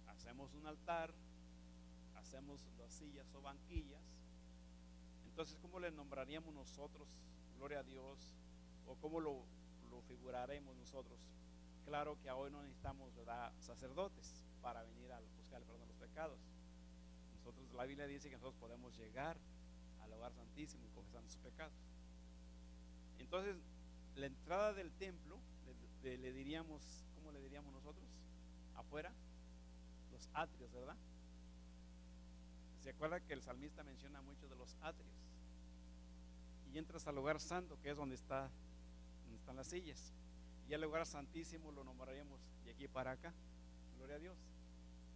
hacemos un altar, hacemos las sillas o banquillas. Entonces, ¿cómo le nombraríamos nosotros, gloria a Dios, o cómo lo figuraremos nosotros? Claro que hoy no necesitamos, ¿verdad?, sacerdotes para venir a buscar el perdón de los pecados. Nosotros, la Biblia dice que nosotros podemos llegar al lugar santísimo y confesar sus pecados. Entonces, la entrada del templo le diríamos, ¿cómo le diríamos nosotros? Afuera, los atrios, ¿verdad? ¿Se acuerda que el salmista menciona mucho de los atrios? Y entras al lugar santo, que es donde están las sillas, y el lugar santísimo lo nombraríamos de aquí para acá, gloria a Dios.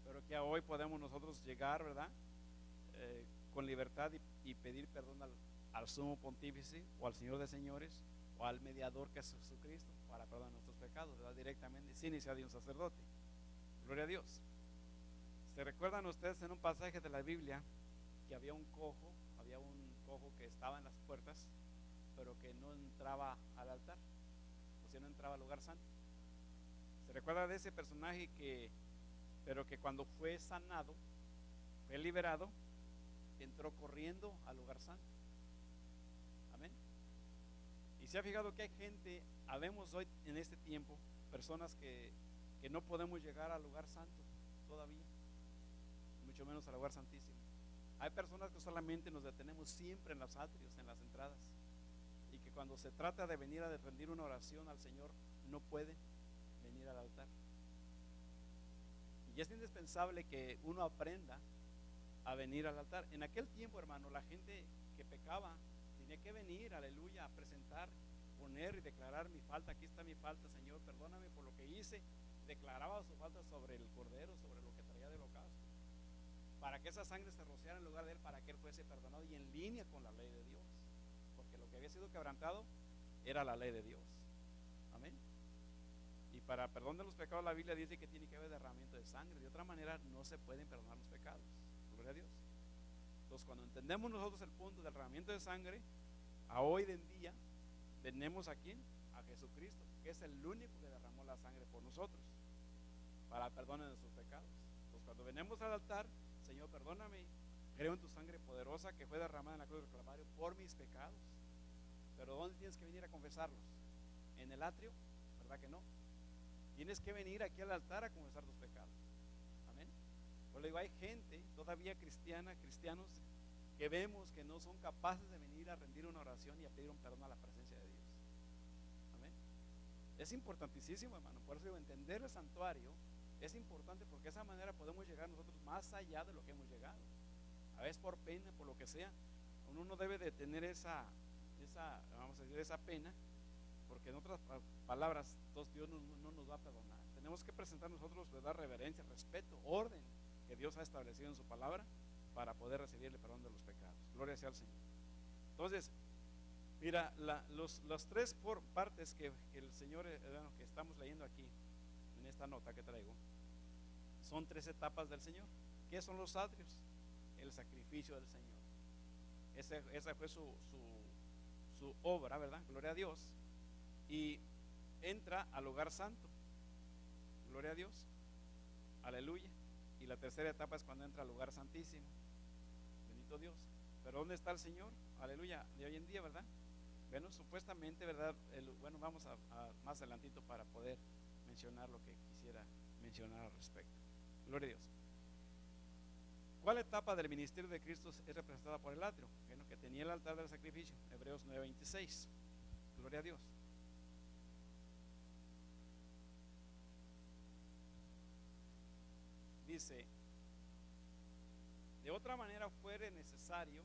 Pero que hoy podemos nosotros llegar, ¿verdad?, con libertad y pedir perdón al sumo pontífice o al Señor de señores o al mediador que es Jesucristo para perdonar nuestros pecados, ¿verdad?, directamente, sin necesidad de un sacerdote. Gloria a Dios. ¿Se recuerdan ustedes en un pasaje de la Biblia que había un cojo que estaba en las puertas, pero que no entraba al altar, o sea, no entraba al lugar santo? ¿Se recuerda de ese personaje pero que cuando fue sanado, fue liberado, entró corriendo al lugar santo? Amén. Y se ha fijado que hay gente, habemos hoy en este tiempo, personas que no podemos llegar al lugar santo todavía, mucho menos al lugar santísimo. Hay personas que solamente nos detenemos siempre en los atrios, en las entradas, y que cuando se trata de venir a rendir una oración al Señor, no pueden venir al altar. Y es indispensable que uno aprenda a venir al altar. En aquel tiempo, hermano, la gente que pecaba tenía que venir, aleluya, a presentar, poner y declarar mi falta. Aquí está mi falta, Señor, perdóname por lo que hice. Declaraba su falta sobre el cordero, sobre lo que traía del holocausto, para que esa sangre se rociara en lugar de él, para que él fuese perdonado y en línea con la ley de Dios, porque lo que había sido quebrantado era la ley de Dios. Amén. Y para perdón de los pecados, la Biblia dice que tiene que haber derramamiento de sangre. De otra manera no se pueden perdonar los pecados. Gloria a Dios. Entonces, cuando entendemos nosotros el punto del derramamiento de sangre, a hoy en día tenemos a quién, a Jesucristo, que es el único que derramó la sangre por nosotros para perdón de nuestros pecados. Entonces, cuando venimos al altar, Señor, perdóname, creo en tu sangre poderosa que fue derramada en la cruz del Calvario por mis pecados. Pero ¿dónde tienes que venir a confesarlos? ¿En el atrio? ¿Verdad que no? Tienes que venir aquí al altar a confesar tus pecados. Amén. Pues le digo, hay gente todavía cristianos que vemos que no son capaces de venir a rendir una oración y a pedir un perdón a la presencia de Dios. Amén. Es importantísimo, hermano. Por eso digo, entender el santuario es importante, porque de esa manera podemos llegar nosotros más allá de lo que hemos llegado. A veces por pena, por lo que sea, uno no debe de tener esa vamos a decir, esa pena, porque en otras palabras, Dios no nos va a perdonar. Tenemos que presentar nosotros, ¿verdad?, reverencia, respeto, orden que Dios ha establecido en su palabra para poder recibir el perdón de los pecados. Gloria sea al Señor. Entonces, mira, las tres partes que el Señor, que estamos leyendo aquí en esta nota que traigo, son tres etapas del Señor. ¿Qué son los atrios? El sacrificio del Señor. Esa fue su obra, ¿verdad? Gloria a Dios. Y entra al lugar santo. Gloria a Dios. Aleluya. Y la tercera etapa es cuando entra al lugar santísimo. Bendito Dios. Pero ¿dónde está el Señor? Aleluya. De hoy en día, ¿verdad? Bueno, supuestamente, ¿verdad? Bueno, vamos a más adelantito para poder mencionar lo que quisiera mencionar al respecto. Gloria a Dios. ¿Cuál etapa del ministerio de Cristo es representada por el atrio? Bueno, que tenía el altar del sacrificio. Hebreos 9:26. Gloria a Dios. Dice: de otra manera fuera necesario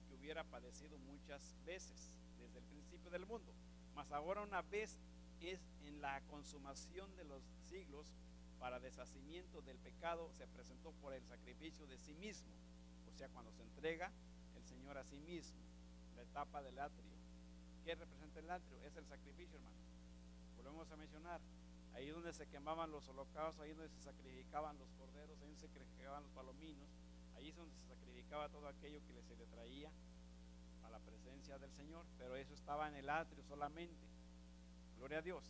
que hubiera padecido muchas veces desde el principio del mundo, mas ahora una vez es en la consumación de los siglos, para deshacimiento del pecado, se presentó por el sacrificio de sí mismo. O sea, cuando se entrega el Señor a sí mismo, la etapa del atrio. ¿Qué representa el atrio? Es el sacrificio, hermano. Volvemos a mencionar, ahí donde se quemaban los holocaustos, ahí donde se sacrificaban los corderos, ahí donde se sacrificaban los palominos, ahí es donde se sacrificaba todo aquello que se le traía a la presencia del Señor, pero eso estaba en el atrio solamente. Gloria a Dios.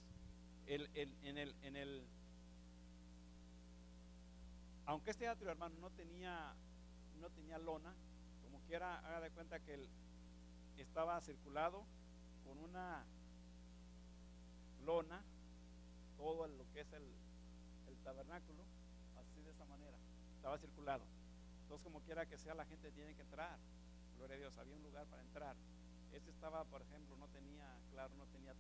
Aunque este atrio, hermano, no tenía lona, como quiera, haga de cuenta que estaba circulado con una lona, todo lo que es el tabernáculo, así de esa manera, estaba circulado. Entonces, como quiera que sea, la gente tiene que entrar. Gloria a Dios, había un lugar para entrar. Este estaba, por ejemplo, no tenía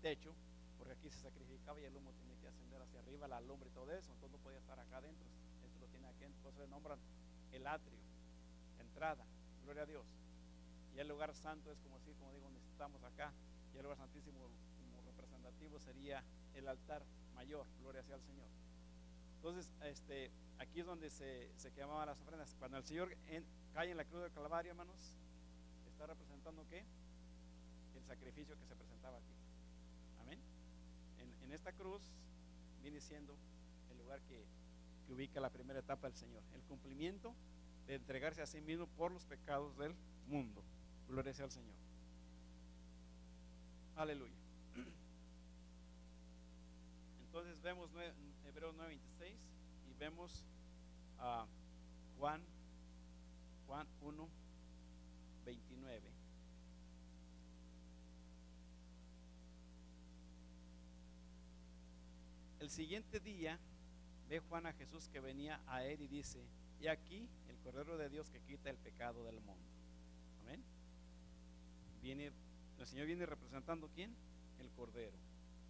techo, porque aquí se sacrificaba y el humo tenía que ascender hacia arriba, la lumbre y todo eso, entonces no podía estar acá adentro. Esto lo tiene aquí, entonces le nombran el atrio, entrada. Gloria a Dios. Y el lugar santo es como digo, donde estamos acá. Y el lugar santísimo como representativo sería el altar mayor. Gloria sea al Señor. Entonces, aquí es donde se quemaban las ofrendas. Cuando el Señor cae en la cruz del Calvario, hermanos, está representando ¿qué? El sacrificio que se presentaba aquí. Amén. En esta cruz viene siendo el lugar que ubica la primera etapa del Señor, el cumplimiento de entregarse a sí mismo por los pecados del mundo. Gloria sea al Señor. Aleluya. Entonces vemos Hebreos 9:26 y vemos a Juan 1:29. El siguiente día ve Juan a Jesús que venía a él y dice: y aquí el Cordero de Dios que quita el pecado del mundo. Amén. El Señor viene representando ¿quién? El Cordero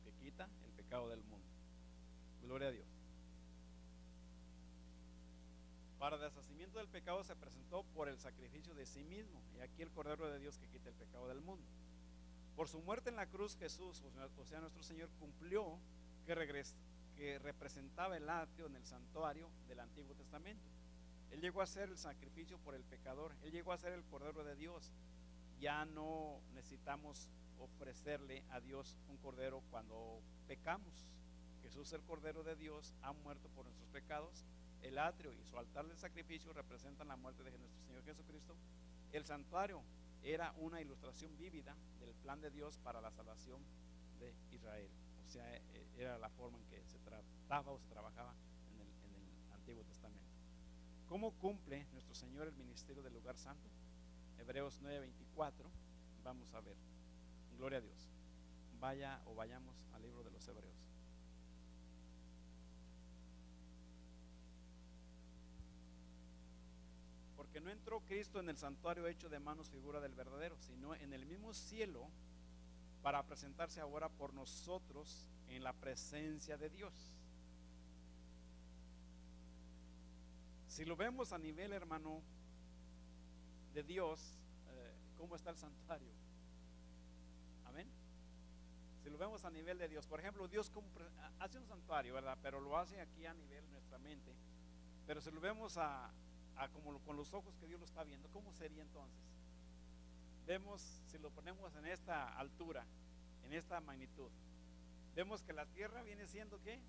que quita el pecado del mundo. Gloria a Dios. Para deshacimiento del pecado se presentó por el sacrificio de sí mismo. Y aquí el Cordero de Dios que quita el pecado del mundo. Por su muerte en la cruz, Jesús, o sea nuestro Señor, cumplió que representaba el atrio en el santuario del Antiguo Testamento. Él llegó a ser el sacrificio por el pecador. Él llegó a ser el Cordero de Dios. Ya no necesitamos ofrecerle a Dios un cordero cuando pecamos. Jesús, el Cordero de Dios, ha muerto por nuestros pecados. El atrio y su altar de sacrificio representan la muerte de nuestro Señor Jesucristo. El santuario era una ilustración vívida del plan de Dios para la salvación de Israel. O sea, era la forma en que se trataba o se trabajaba en el Antiguo Testamento. ¿Cómo cumple nuestro Señor el ministerio del lugar santo? Hebreos 9:24. Vamos a ver. Gloria a Dios. Vayamos al libro de los Hebreos. Porque no entró Cristo en el santuario hecho de manos, figura del verdadero, sino en el mismo cielo, para presentarse ahora por nosotros en la presencia de Dios. Si lo vemos a nivel, hermano, de Dios, ¿cómo está el santuario? Amén. Si lo vemos a nivel de Dios, por ejemplo, Dios hace un santuario, ¿verdad? Pero lo hace aquí a nivel de nuestra mente. Pero si lo vemos como con los ojos que Dios lo está viendo, ¿cómo sería entonces? Vemos, si lo ponemos en esta altura, en esta magnitud, vemos que la tierra viene siendo ¿qué?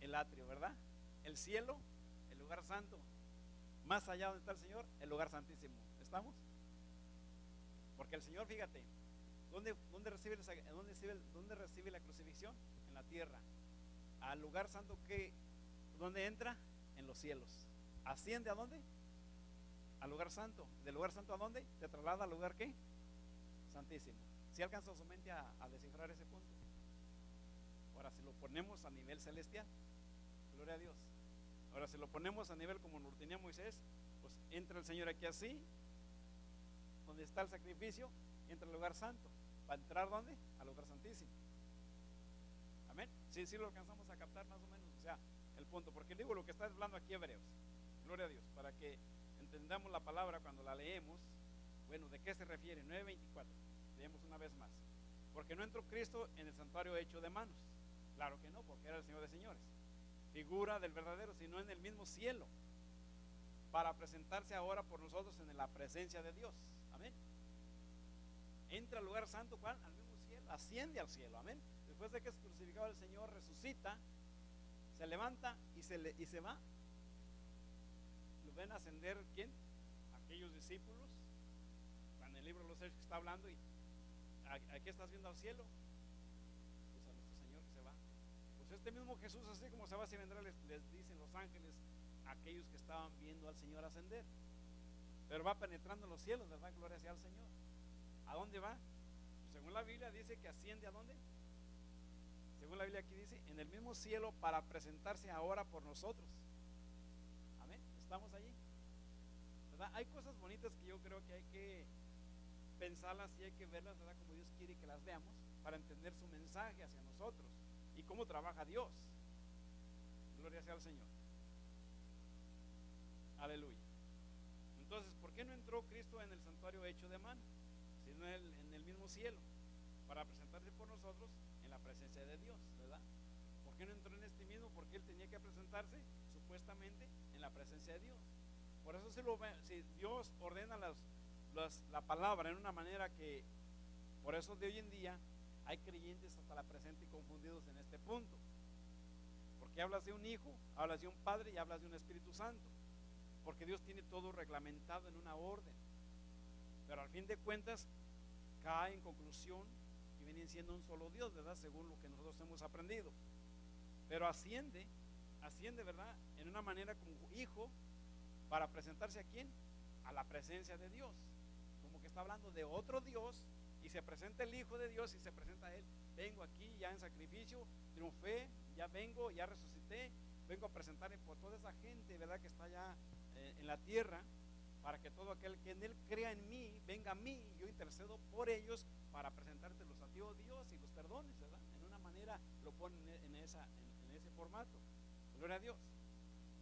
el atrio, ¿verdad? El cielo, el lugar santo. Más allá donde está el Señor, el lugar santísimo. ¿Estamos? Porque el Señor, fíjate, ¿dónde recibe la crucifixión? En la tierra. Al lugar santo, ¿dónde entra? En los cielos. ¿Asciende a dónde? Al lugar santo. ¿Del lugar santo a dónde? ¿Te traslada al lugar qué? Santísimo. ¿Si alcanzó su mente a descifrar ese punto? Ahora, si lo ponemos a nivel celestial, gloria a Dios. Ahora, si lo ponemos a nivel como lo tenía Moisés, pues entra el Señor aquí así, donde está el sacrificio, entra al lugar santo. ¿Va a entrar dónde? Al lugar santísimo. Amén. Sí, lo alcanzamos a captar más o menos, o sea, el punto. Porque digo lo que está hablando aquí Hebreos. Gloria a Dios, para que entendamos la palabra cuando la leemos. Bueno, ¿de qué se refiere? 9:24. Leemos una vez más. Porque no entró Cristo en el santuario hecho de manos. Claro que no, porque era el Señor de señores, figura del verdadero, sino en el mismo cielo, para presentarse ahora por nosotros en la presencia de Dios. Amén. Entra al lugar santo, ¿cuál? Al mismo cielo, asciende al cielo. Amén. Después de que es crucificado el Señor, resucita, se levanta y se va. Lo ven ascender, ¿quién? Aquellos discípulos. En el libro de los Hechos que está hablando, y ¿a qué estás viendo al cielo? Pues a nuestro Señor que se va. Pues este mismo Jesús, así como se va, se vendrá, les dicen los ángeles a aquellos que estaban viendo al Señor ascender. Pero va penetrando los cielos, ¿verdad? Gloria sea al Señor. ¿A dónde va? Pues según la Biblia dice que asciende ¿a dónde? Según la Biblia aquí dice, en el mismo cielo, para presentarse ahora por nosotros. Amén. Estamos allí, ¿verdad? Hay cosas bonitas que yo creo que hay que pensarlas y hay que verlas, ¿verdad? Como Dios quiere que las veamos, para entender su mensaje hacia nosotros y cómo trabaja Dios. Gloria sea al Señor. Aleluya. Entonces, ¿por qué no entró Cristo en el santuario hecho de mano, sino en el mismo cielo, para presentarse por nosotros en la presencia de Dios, ¿verdad? ¿Por qué no entró en este mismo? Porque Él tenía que presentarse supuestamente en la presencia de Dios. Por eso si Dios ordena la palabra en una manera que, por eso de hoy en día hay creyentes hasta la presente y confundidos en este punto, porque hablas de un hijo, hablas de un padre y hablas de un Espíritu Santo, porque Dios tiene todo reglamentado en una orden, pero al fin de cuentas cae en conclusión que vienen siendo un solo Dios, ¿verdad? Según lo que nosotros hemos aprendido. Pero asciende, ¿verdad? En una manera como hijo, para presentarse ¿a quién? A la presencia de Dios. Como que está hablando de otro Dios, y se presenta el Hijo de Dios y se presenta a Él. Vengo aquí ya en sacrificio, triunfé, ya vengo, ya resucité, vengo a presentarme por toda esa gente, ¿verdad? Que está allá en la tierra, para que todo aquel que en Él crea en mí, venga a mí, yo intercedo por ellos para presentártelos a ti, oh Dios, y los perdones, ¿verdad? En una manera lo ponen en ese formato. Gloria a Dios.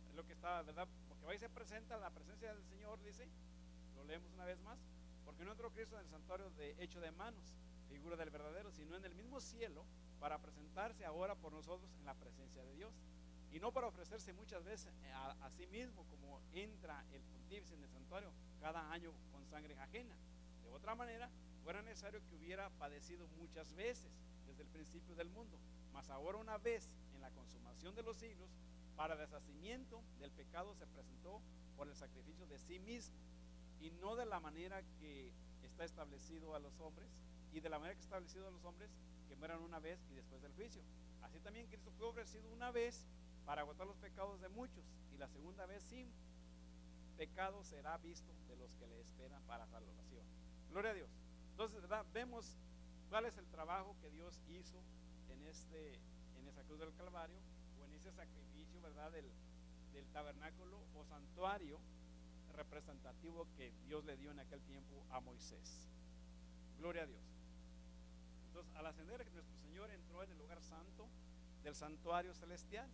Es lo que está, ¿verdad? Porque va y se presenta la presencia del Señor, dice, lo leemos una vez más, porque no entró Cristo en el santuario hecho de manos, figura del verdadero, sino en el mismo cielo, para presentarse ahora por nosotros en la presencia de Dios. Y no para ofrecerse muchas veces a sí mismo, como entra el pontífice en el santuario cada año con sangre ajena. De otra manera, fuera necesario que hubiera padecido muchas veces desde el principio del mundo, mas ahora una vez en la consumación de los siglos, para deshacimiento del pecado, se presentó por el sacrificio de sí mismo, y no de la manera que está establecido a los hombres, y de la manera que está establecido a los hombres, que mueran una vez y después del juicio. Así también Cristo fue ofrecido una vez para agotar los pecados de muchos, y la segunda vez sin pecado será visto de los que le esperan para salvación. Gloria a Dios. Entonces, ¿verdad? Vemos cuál es el trabajo que Dios hizo en esa cruz del Calvario, o en ese sacrificio, ¿verdad? Del tabernáculo o santuario representativo que Dios le dio en aquel tiempo a Moisés. Gloria a Dios. Entonces, al ascender, nuestro Señor entró en el lugar santo del santuario celestial,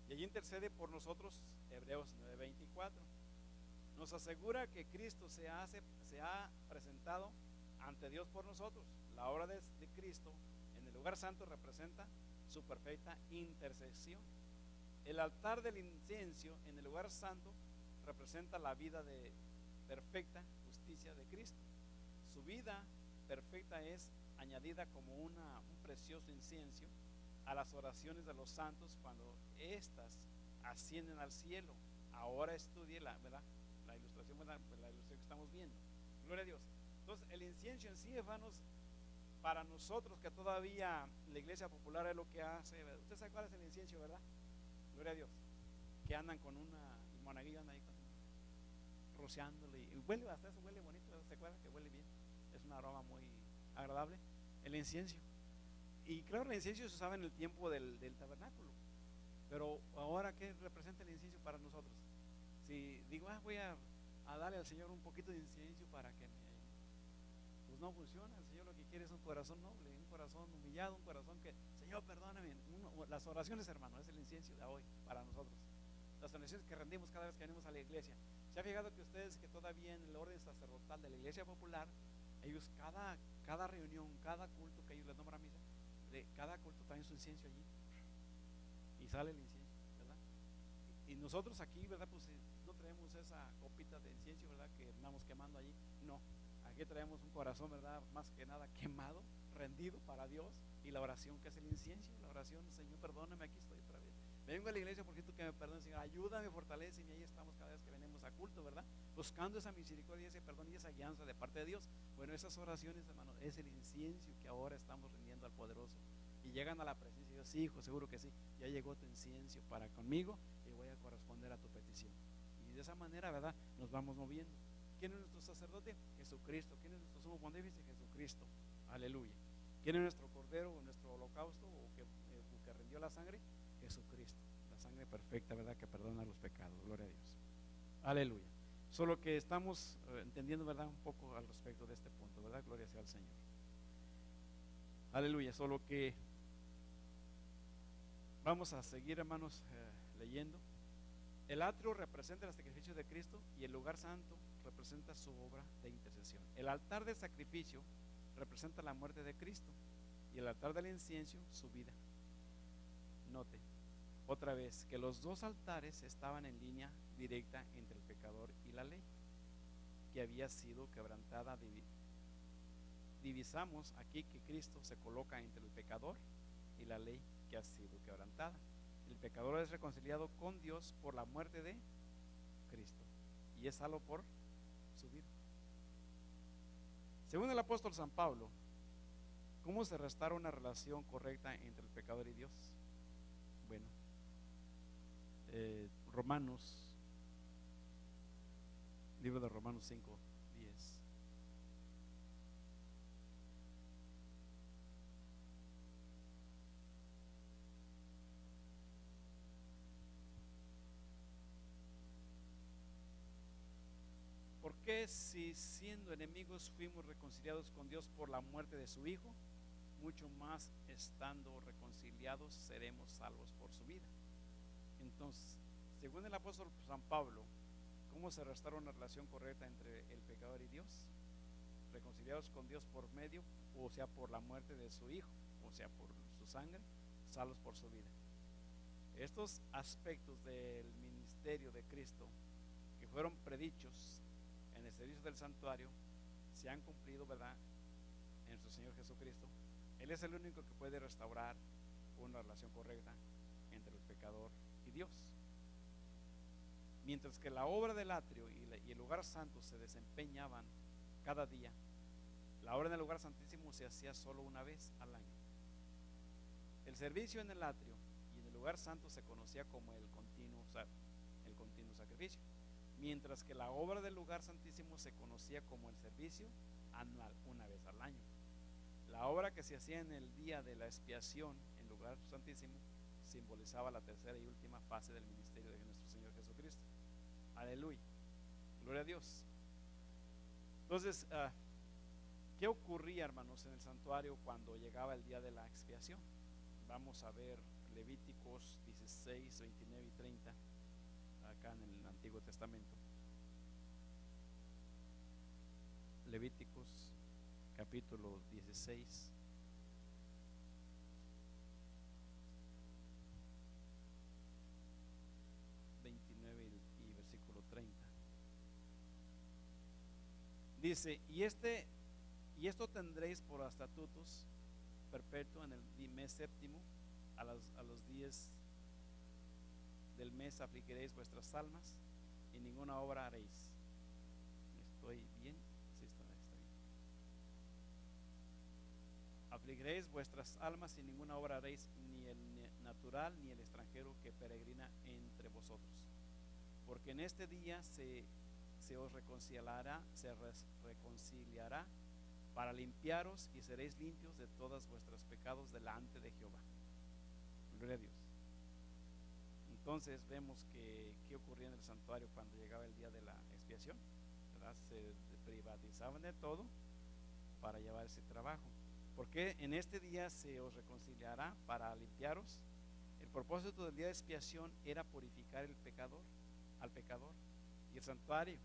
y allí intercede por nosotros. Hebreos 9:24 nos asegura que Cristo se ha presentado ante Dios por nosotros. La obra de Cristo en el lugar santo representa su perfecta intercesión. El altar del incienso en el lugar santo representa la vida de perfecta justicia de Cristo. Su vida perfecta es añadida como un precioso incienso a las oraciones de los santos cuando éstas ascienden al cielo. Ahora estudie ¿verdad? La ilustración, ¿verdad? La ilustración que estamos viendo. Gloria a Dios. Entonces, el incienso en sí, hermanos, para nosotros que todavía la iglesia popular es lo que hace, ¿verdad? Usted sabe cuál es el incienso, ¿verdad? Gloria a Dios. Que andan con una monaguillo, andan ahí rociándole y huele, hasta eso huele bonito, ¿se acuerdan? Que huele bien, es un aroma muy agradable, el incienso. Y claro, el incienso se usaba en el tiempo del tabernáculo, pero ahora, ¿qué representa el incienso para nosotros? Si digo, voy a darle al Señor un poquito de incienso para que pues no funciona. El Señor lo que quiere es un corazón noble, un corazón humillado, un corazón que, Señor, perdóname. Las oraciones, hermano, es el incienso de hoy para nosotros. Las oraciones que rendimos cada vez que venimos a la iglesia. ¿Se ha fijado que ustedes que todavía en el orden sacerdotal de la iglesia popular, ellos cada reunión, cada culto que ellos les nombran misa, de cada culto traen su incienso allí y sale el incienso, ¿verdad? Y nosotros aquí, ¿verdad? Pues no traemos esa copita de incienso, ¿verdad? Que andamos quemando allí. No, aquí traemos un corazón, ¿verdad? Más que nada quemado, rendido para Dios, y la oración que es el incienso, la oración, Señor, perdóname, aquí estoy otra vez. Vengo a la iglesia porque tú que me perdones, Señor, ayúdame, fortaléceme, y ahí estamos cada vez que venimos a culto, ¿verdad? Buscando esa misericordia, ese perdón y esa guianza de parte de Dios. Bueno, esas oraciones, hermano, es el incienso que ahora estamos rindiendo al poderoso. Y llegan a la presencia de Dios. Sí, hijo, seguro que sí, ya llegó tu incienso para conmigo y voy a corresponder a tu petición. Y de esa manera, ¿verdad? Nos vamos moviendo. ¿Quién es nuestro sacerdote? Jesucristo. ¿Quién es nuestro sumo pontífice? Jesucristo. Aleluya. ¿Quién es nuestro cordero o nuestro holocausto o que rindió la sangre? Jesucristo. La sangre perfecta, ¿verdad? Que perdona los pecados. Gloria a Dios. Aleluya. Solo que estamos entendiendo, ¿verdad? Un poco al respecto de este punto, ¿verdad? Gloria sea al Señor. Aleluya. Solo que vamos a seguir, hermanos, leyendo. El atrio representa el sacrificio de Cristo y el lugar santo representa su obra de intercesión. El altar de sacrificio representa la muerte de Cristo y el altar del incienso su vida. Note otra vez que los dos altares estaban en línea directa entre el pecador y la ley que había sido quebrantada. Divisamos aquí que Cristo se coloca entre el pecador y la ley que ha sido quebrantada. El pecador es reconciliado con Dios por la muerte de Cristo y es salvo por su vida. Según el apóstol San Pablo, ¿cómo se restaura una relación correcta entre el pecador y Dios? Bueno, libro de Romanos 5:10. Porque si siendo enemigos fuimos reconciliados con Dios por la muerte de su Hijo, mucho más estando reconciliados seremos salvos por su vida. Entonces, según el apóstol San Pablo, ¿cómo se restaura una relación correcta entre el pecador y Dios? Reconciliados con Dios por medio, o sea, por la muerte de su Hijo, o sea, por su sangre, salvos por su vida. Estos aspectos del ministerio de Cristo que fueron predichos en el servicio del santuario se han cumplido, ¿verdad?, en nuestro Señor Jesucristo. Él es el único que puede restaurar una relación correcta entre el pecador y Dios. Mientras que la obra del atrio y el lugar santo se desempeñaban cada día, la obra en el lugar santísimo se hacía solo una vez al año. El servicio en el atrio y en el lugar santo se conocía como el continuo sacrificio, mientras que la obra del lugar santísimo se conocía como el servicio anual, una vez al año. La obra que se hacía en el día de la expiación en lugar santísimo simbolizaba la tercera y última fase del ministerio de nuestro Señor Jesucristo. Aleluya, gloria a Dios. Entonces, ¿qué ocurría, hermanos, en el santuario cuando llegaba el día de la expiación? Vamos a ver Levíticos 16, 29 y 30 acá en el Antiguo Testamento. Levíticos capítulo 16, y versículo 30. Dice, y esto tendréis por estatutos perpetuos en el mes séptimo, a los días del mes afligiréis vuestras almas y ninguna obra haréis. ¿Estoy bien? Sí, está bien. Afligiréis vuestras almas y ninguna obra haréis, ni el natural ni el extranjero que peregrina entre vosotros. Porque en este día se os reconciliará para limpiaros y seréis limpios de todos vuestros pecados delante de Jehová. Gloria a Dios. Entonces vemos que qué ocurría en el santuario cuando llegaba el día de la expiación, ¿verdad? Se privatizaban de todo para llevar ese trabajo. Porque en este día se os reconciliará para limpiaros. El propósito del día de expiación era purificar al pecador. Y el santuario,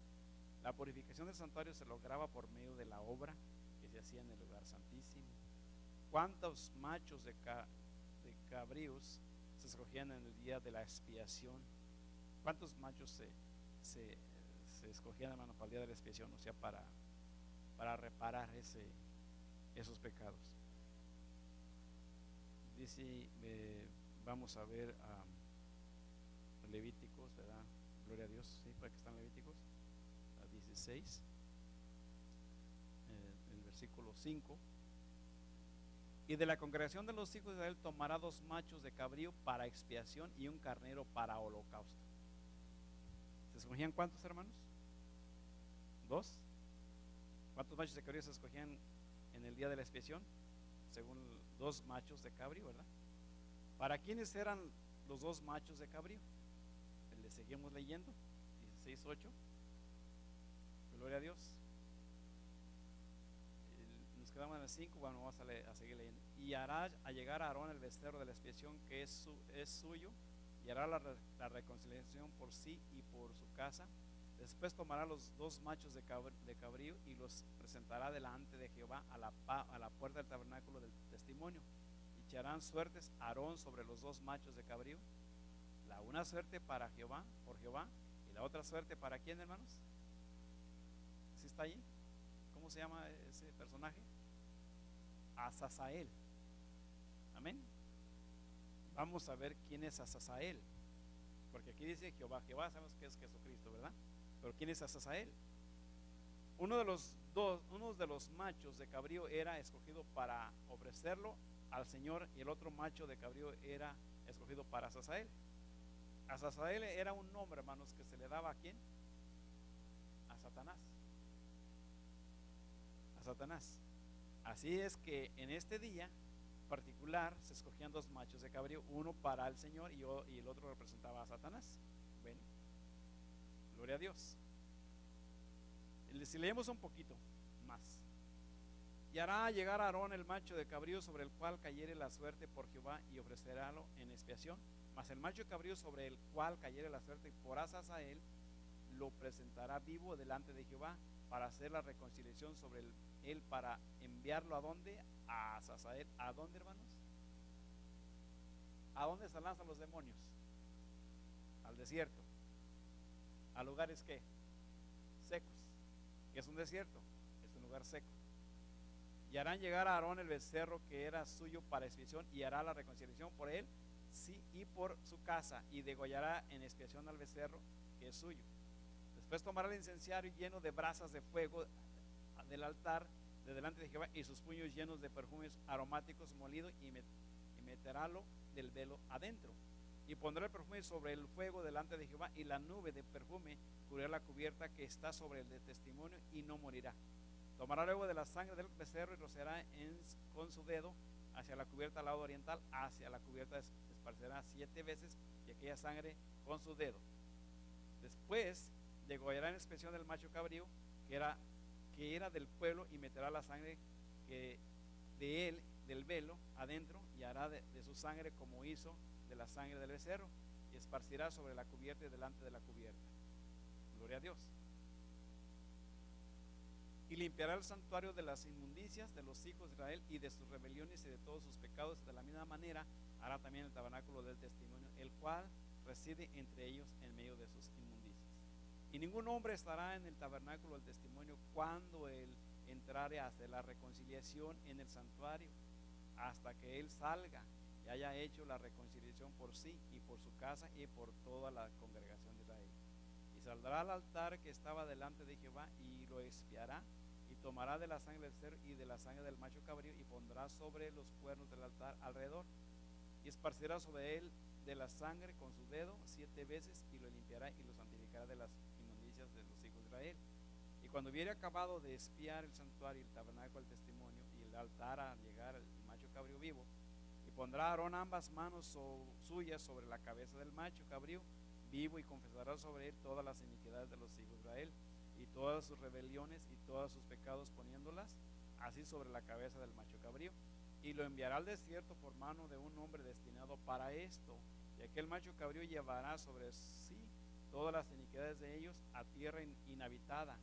la purificación del santuario se lograba por medio de la obra que se hacía en el lugar santísimo. ¿Cuántos machos de cabríos se escogían en el día de la expiación? ¿Cuántos machos se escogían, hermano, para el día de la expiación? O sea, para reparar esos pecados. Dice, vamos a ver Levíticos, ¿verdad? Gloria a Dios, ¿sí? ¿Para qué están Levíticos? A 16, el versículo 5. Y de la congregación de los hijos de Israel tomará 2 machos de cabrío para expiación y un carnero para holocausto. ¿Se escogían cuántos, hermanos? 2. ¿Cuántos machos de cabrío se escogían en el día de la expiación? Según 2 machos de cabrío, ¿verdad? ¿Para quiénes eran los 2 machos de cabrío? Le seguimos leyendo, 16:8. Gloria a Dios. Nos quedamos en el 5, bueno, vamos a seguir leyendo. Y hará a llegar a Aarón el becerro de la expiación que es suyo, y hará la reconciliación por sí y por su casa. Después tomará los 2 machos de cabrío y los presentará delante de Jehová a la puerta del tabernáculo del testimonio. Y echarán suertes Aarón sobre los 2 machos de cabrío, la una suerte para Jehová, por Jehová, y la otra suerte para quién, hermanos. ¿Sí está ahí? ¿Cómo se llama ese personaje? Azazael. Amén. Vamos a ver quién es Azazael, porque aquí dice Jehová. Jehová sabemos que es Jesucristo, ¿verdad? Pero ¿quién es Azazael? Uno de los machos de cabrío era escogido para ofrecerlo al Señor, y el otro macho de cabrío era escogido para Azazael. Azazael era un nombre, hermanos, que se le daba ¿a quién? A Satanás. A Satanás. Así es que en este día particular se escogían 2 machos de cabrío, uno para el Señor y el otro representaba a Satanás. ¿Ven? Gloria a Dios. Si leemos un poquito más. Y hará llegar a Aarón el macho de cabrío sobre el cual cayere la suerte por Jehová, y ofrecerálo en expiación. Mas el macho de cabrío sobre el cual cayere la suerte por Azazael, lo presentará vivo delante de Jehová para hacer la reconciliación sobre él, para enviarlo ¿a dónde? A Azazael. ¿A dónde, hermanos? ¿A dónde se lanzan los demonios? Al desierto. ¿A lugares qué? Secos. ¿Qué es un desierto? Es un lugar seco. Y harán llegar a Aarón el becerro que era suyo para expiación, y hará la reconciliación por él, sí, y por su casa, y degollará en expiación al becerro que es suyo. Después tomará el incensario lleno de brasas de fuego del altar de delante de Jehová, y sus puños llenos de perfumes aromáticos molidos, y meterálo del velo adentro. Y pondrá el perfume sobre el fuego delante de Jehová, y la nube de perfume cubrirá la cubierta que está sobre el de testimonio, y no morirá. Tomará luego de la sangre del becerro y rociará con su dedo hacia la cubierta al lado oriental, hacia la cubierta esparcerá 7 veces y aquella sangre con su dedo. Después degollará en expiación del macho cabrío que era del pueblo, y meterá la sangre de él del velo adentro, y hará de su sangre como hizo de la sangre del becerro, y esparcirá sobre la cubierta y delante de la cubierta. Gloria a Dios. Y limpiará el santuario de las inmundicias de los hijos de Israel y de sus rebeliones y de todos sus pecados. De la misma manera hará también el tabernáculo del testimonio, el cual reside entre ellos en medio de sus inmundicias. Y ningún hombre estará en el tabernáculo del testimonio cuando él entrare a hacer la reconciliación en el santuario, hasta que él salga, y y haya hecho la reconciliación por sí y por su casa y por toda la congregación de Israel. Y saldrá al altar que estaba delante de Jehová y lo expiará, y tomará de la sangre del cerdo y de la sangre del macho cabrío y pondrá sobre los cuernos del altar alrededor, y esparcirá sobre él de la sangre con su dedo 7 veces, y lo limpiará y lo santificará de las inmundicias de los hijos de Israel. Y cuando hubiere acabado de expiar el santuario, el tabernáculo del testimonio y el altar, al llegar el macho cabrío vivo, y pondrá Aarón ambas manos suyas sobre la cabeza del macho cabrío vivo, y confesará sobre él todas las iniquidades de los hijos de Israel, y todas sus rebeliones y todos sus pecados, poniéndolas así sobre la cabeza del macho cabrío, y lo enviará al desierto por mano de un hombre destinado para esto, y aquel macho cabrío llevará sobre sí todas las iniquidades de ellos a tierra inhabitada,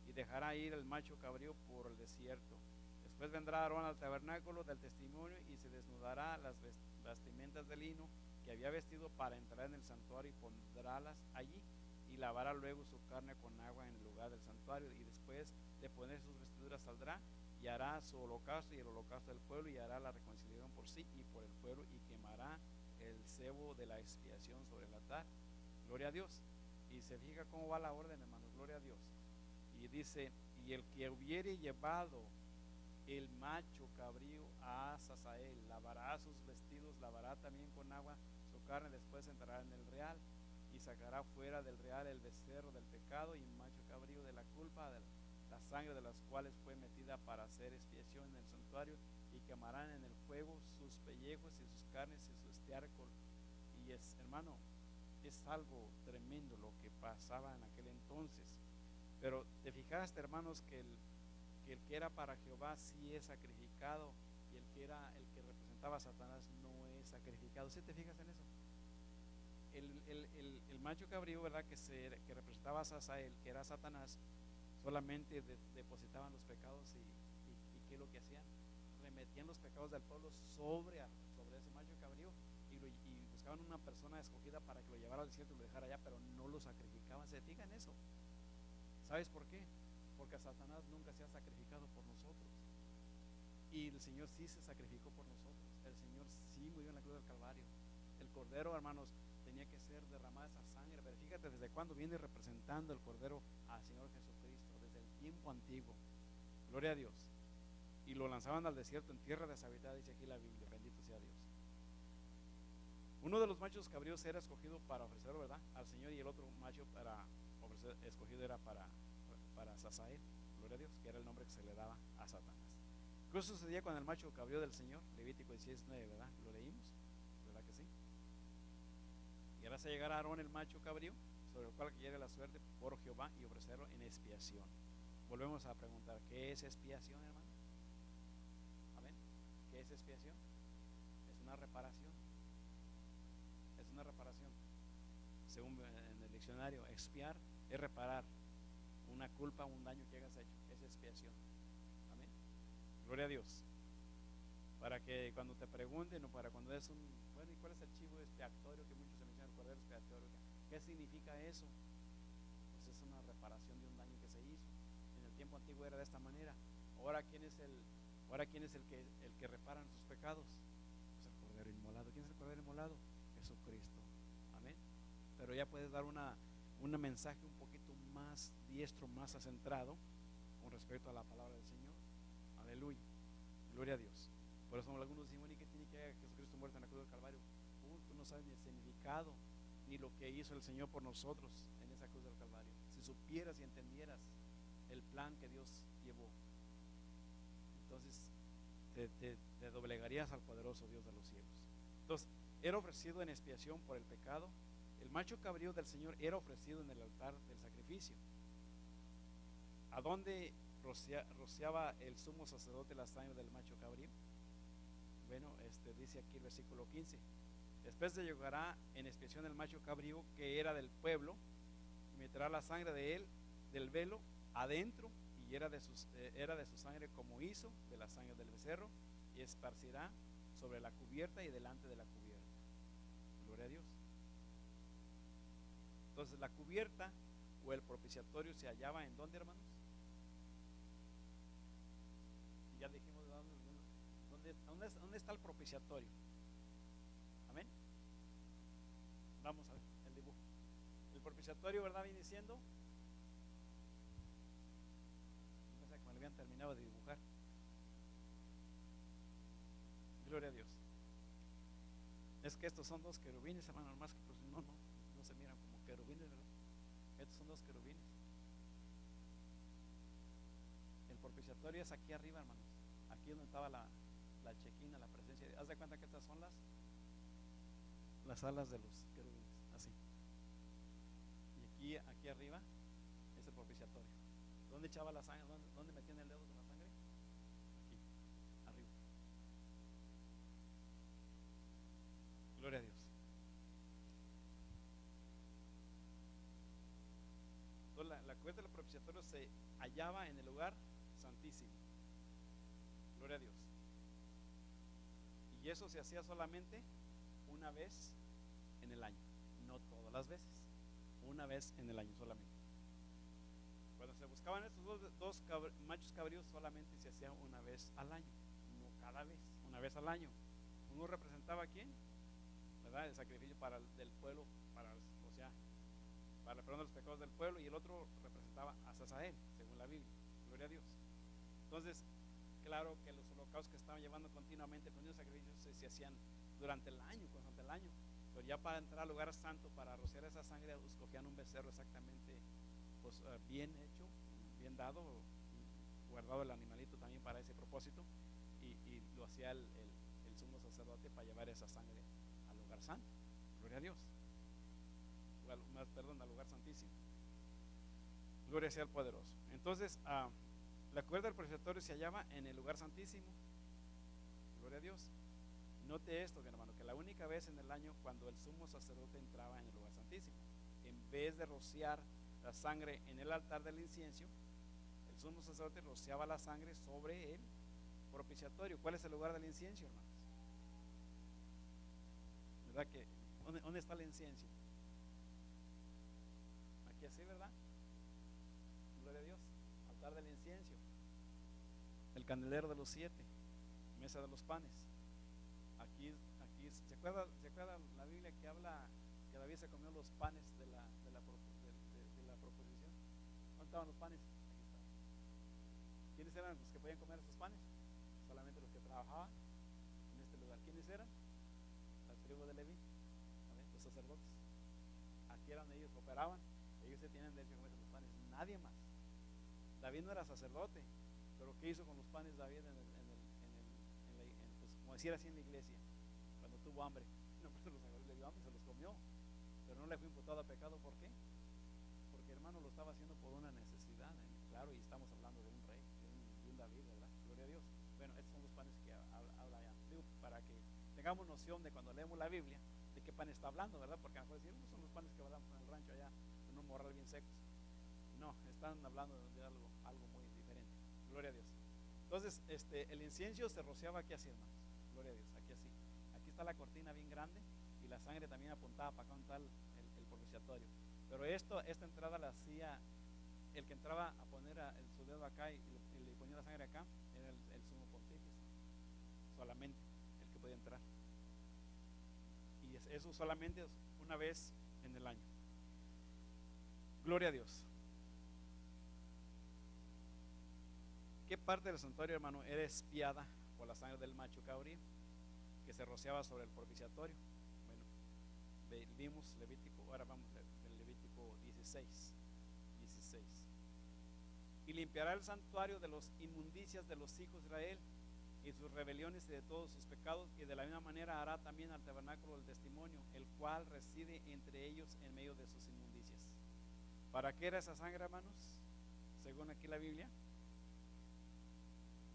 y dejará ir el macho cabrío por el desierto. Después vendrá Aarón al tabernáculo del testimonio y se desnudará las vestimentas de lino que había vestido para entrar en el santuario, y pondrálas allí, y lavará luego su carne con agua en el lugar del santuario, y después de poner sus vestiduras saldrá y hará su holocausto y el holocausto del pueblo, y hará la reconciliación por sí y por el pueblo, y quemará el cebo de la expiación sobre el altar. Gloria a Dios. Y se fija cómo va la orden, hermanos. Gloria a Dios. Y dice: y el que hubiere llevado el macho cabrío a Azazael lavará sus vestidos, lavará también con agua su carne, después entrará en el real y sacará fuera del real el becerro del pecado y macho cabrío de la culpa, de la sangre de las cuales fue metida para hacer expiación en el santuario, y quemarán en el fuego sus pellejos y sus carnes y su estiércol. Y hermano, es algo tremendo lo que pasaba en aquel entonces. Pero te fijaste, hermanos, que el que era para Jehová sí es sacrificado, y el que era el que representaba a Satanás no es sacrificado. ¿Sí te fijas en eso? El macho cabrío, ¿verdad? Que representaba a Azazael, que era Satanás, solamente depositaban los pecados, y ¿qué es lo que hacían? Remetían los pecados del pueblo sobre ese macho cabrío, y buscaban una persona escogida para que lo llevara al desierto y lo dejara allá, pero no lo sacrificaban. ¿Se fijan eso? ¿Sabes por qué? Porque Satanás nunca se ha sacrificado por nosotros, y el Señor sí se sacrificó por nosotros. El Señor sí murió en la cruz del Calvario. El cordero, hermanos, tenía que ser derramada esa sangre. Pero fíjate desde cuándo viene representando el cordero al Señor Jesucristo, desde el tiempo antiguo. Gloria a Dios. Y lo lanzaban al desierto en tierra deshabitada, dice aquí la Biblia. Bendito sea Dios. Uno de los machos cabríos era escogido para ofrecerlo, ¿verdad?, al Señor, y el otro macho para ofrecer, escogido era para Azazael, gloria a Dios, que era el nombre que se le daba a Satanás. ¿Qué sucedía con el macho cabrío del Señor? Levítico 16:9, ¿verdad? Lo leímos, ¿verdad que sí? Y ahora se llegará a Aarón el macho cabrío, sobre el cual quiere la suerte por Jehová, y ofrecerlo en expiación. Volvemos a preguntar, ¿qué es expiación, hermano? Amén. ¿Qué es expiación? Es una reparación. Es una reparación. Según en el diccionario, expiar es reparar una culpa, un daño que hayas hecho. Es expiación. Amén. Gloria a Dios. Para que cuando te pregunten, o para cuando es bueno, ¿y cuál es el chivo expiatorio que muchos se mencionan, el cordero expiatorio? ¿Qué significa eso? Pues es una reparación de un daño que se hizo. En el tiempo antiguo era de esta manera. Ahora ¿quién es el que repara nuestros pecados? Pues el cordero inmolado. ¿Quién es el cordero inmolado? Jesucristo. Amén. Pero ya puedes dar un mensaje un poquito más diestro, más centrado con respecto a la palabra del Señor. Aleluya. Gloria a Dios. Por eso algunos dicen, bueno, ¿y qué tiene que ver Jesucristo muerto en la cruz del Calvario? Tú no sabes ni el significado ni lo que hizo el Señor por nosotros en esa cruz del Calvario. Si supieras y entendieras el plan que Dios llevó, entonces te doblegarías al poderoso Dios de los cielos. Entonces, era ofrecido en expiación por el pecado. El macho cabrío del Señor era ofrecido en el altar del sacrificio. ¿A dónde rociaba el sumo sacerdote la sangre del macho cabrío? Bueno, dice aquí el versículo 15: después de llegará en expiación el macho cabrío que era del pueblo, y meterá la sangre de él, del velo, adentro, y era de su sangre como hizo de la sangre del becerro, y esparcirá sobre la cubierta y delante de la cubierta. Gloria a Dios. Entonces la cubierta o el propiciatorio se hallaba ¿en dónde, hermanos? Y ya dijimos dónde está el propiciatorio. propiciatorio, ¿verdad? Viene siendo, no sé, como le habían terminado de dibujar. Gloria a Dios. Es que estos son dos querubines, hermano, más que pues, no se miran como querubines, ¿verdad? Estos son dos querubines. El propiciatorio es aquí arriba, hermanos. Aquí donde estaba la chequina, la presencia de Dios. Haz de cuenta que estas son las alas de los querubines, así. Y aquí arriba es el propiciatorio. ¿Dónde echaba la sangre? ¿Dónde metían el dedo de la sangre? Aquí, arriba. Gloria a Dios. Entonces, la cubierta del propiciatorio se hallaba en el lugar santísimo. Gloria a Dios. Y eso se hacía solamente una vez en el año, no todas las veces, una vez en el año solamente. Cuando se buscaban estos dos machos cabríos, solamente se hacía una vez al año, no cada vez, una vez al año. Uno representaba a quién, ¿verdad? El sacrificio del pueblo, o sea, para el perdón de los pecados del pueblo, y el otro representaba a Azazel, según la Biblia. Gloria a Dios. Entonces, claro que los holocaustos que estaban llevando continuamente, los mismos sacrificios se hacían durante el año, constante el año. Pero ya para entrar al lugar santo, para rociar esa sangre, escogían un becerro exactamente, pues, bien hecho, bien dado, guardado el animalito también para ese propósito, y lo hacía el sumo sacerdote para llevar esa sangre al lugar santo. Gloria a Dios. Al lugar santísimo. Gloria sea al poderoso. Entonces, la cubierta del propiciatorio se hallaba en el lugar santísimo. Gloria a Dios. Note esto, mi hermano, que la única vez en el año cuando el sumo sacerdote entraba en el lugar santísimo, en vez de rociar la sangre en el altar del incienso, el sumo sacerdote rociaba la sangre sobre el propiciatorio. ¿Cuál es el lugar del incienso, hermanos? ¿Verdad que? ¿Dónde está el incienso? Aquí así, ¿verdad? Gloria a Dios. Altar del incienso, el candelero de los 7, mesa de los panes. Aquí ¿se acuerda la Biblia que habla que David se comió los panes de la proposición? ¿Dónde estaban los panes? Aquí estaban. ¿Quiénes eran los que podían comer esos panes? Solamente los que trabajaban en este lugar. ¿Quiénes eran? La tribu de Leví, los sacerdotes. Aquí eran ellos, operaban, ellos se tienen derecho a comer los panes, nadie más. David no era sacerdote, pero ¿qué hizo con los panes David pues, como decir así en la iglesia? Cuando tuvo hambre, no, pero le dio hambre, se los comió, pero no le fue imputado a pecado. ¿Por qué? Porque, hermano, lo estaba haciendo por una necesidad, claro, y estamos hablando de un rey, de un David, ¿verdad? Gloria a Dios. Bueno, estos son los panes que habla ya, digo, para que tengamos noción de cuando leemos la Biblia, de qué pan está hablando, ¿verdad? Porque a lo mejor decir, son los panes que van al rancho allá, en un morral bien secos. No, están hablando de algo muy diferente. Gloria a Dios. Entonces, el incienso se rociaba aquí así, hermanos. Gloria a Dios, aquí así. Aquí está la cortina bien grande y la sangre también apuntaba para acá donde está el propiciatorio. Pero esta entrada la hacía el que entraba a poner su dedo acá y le ponía la sangre acá, era el sumo pontífice. Solamente el que podía entrar. Y eso solamente es una vez en el año. Gloria a Dios. ¿Qué parte del santuario, hermano, era espiada por la sangre del macho cabrío que se rociaba sobre el propiciatorio? Bueno, vimos Levítico, ahora vamos del Levítico 16. Y limpiará el santuario de las inmundicias de los hijos de Israel y sus rebeliones y de todos sus pecados, y de la misma manera hará también al tabernáculo del testimonio, el cual reside entre ellos en medio de sus inmundicias. ¿Para qué era esa sangre, hermanos? Según aquí la Biblia.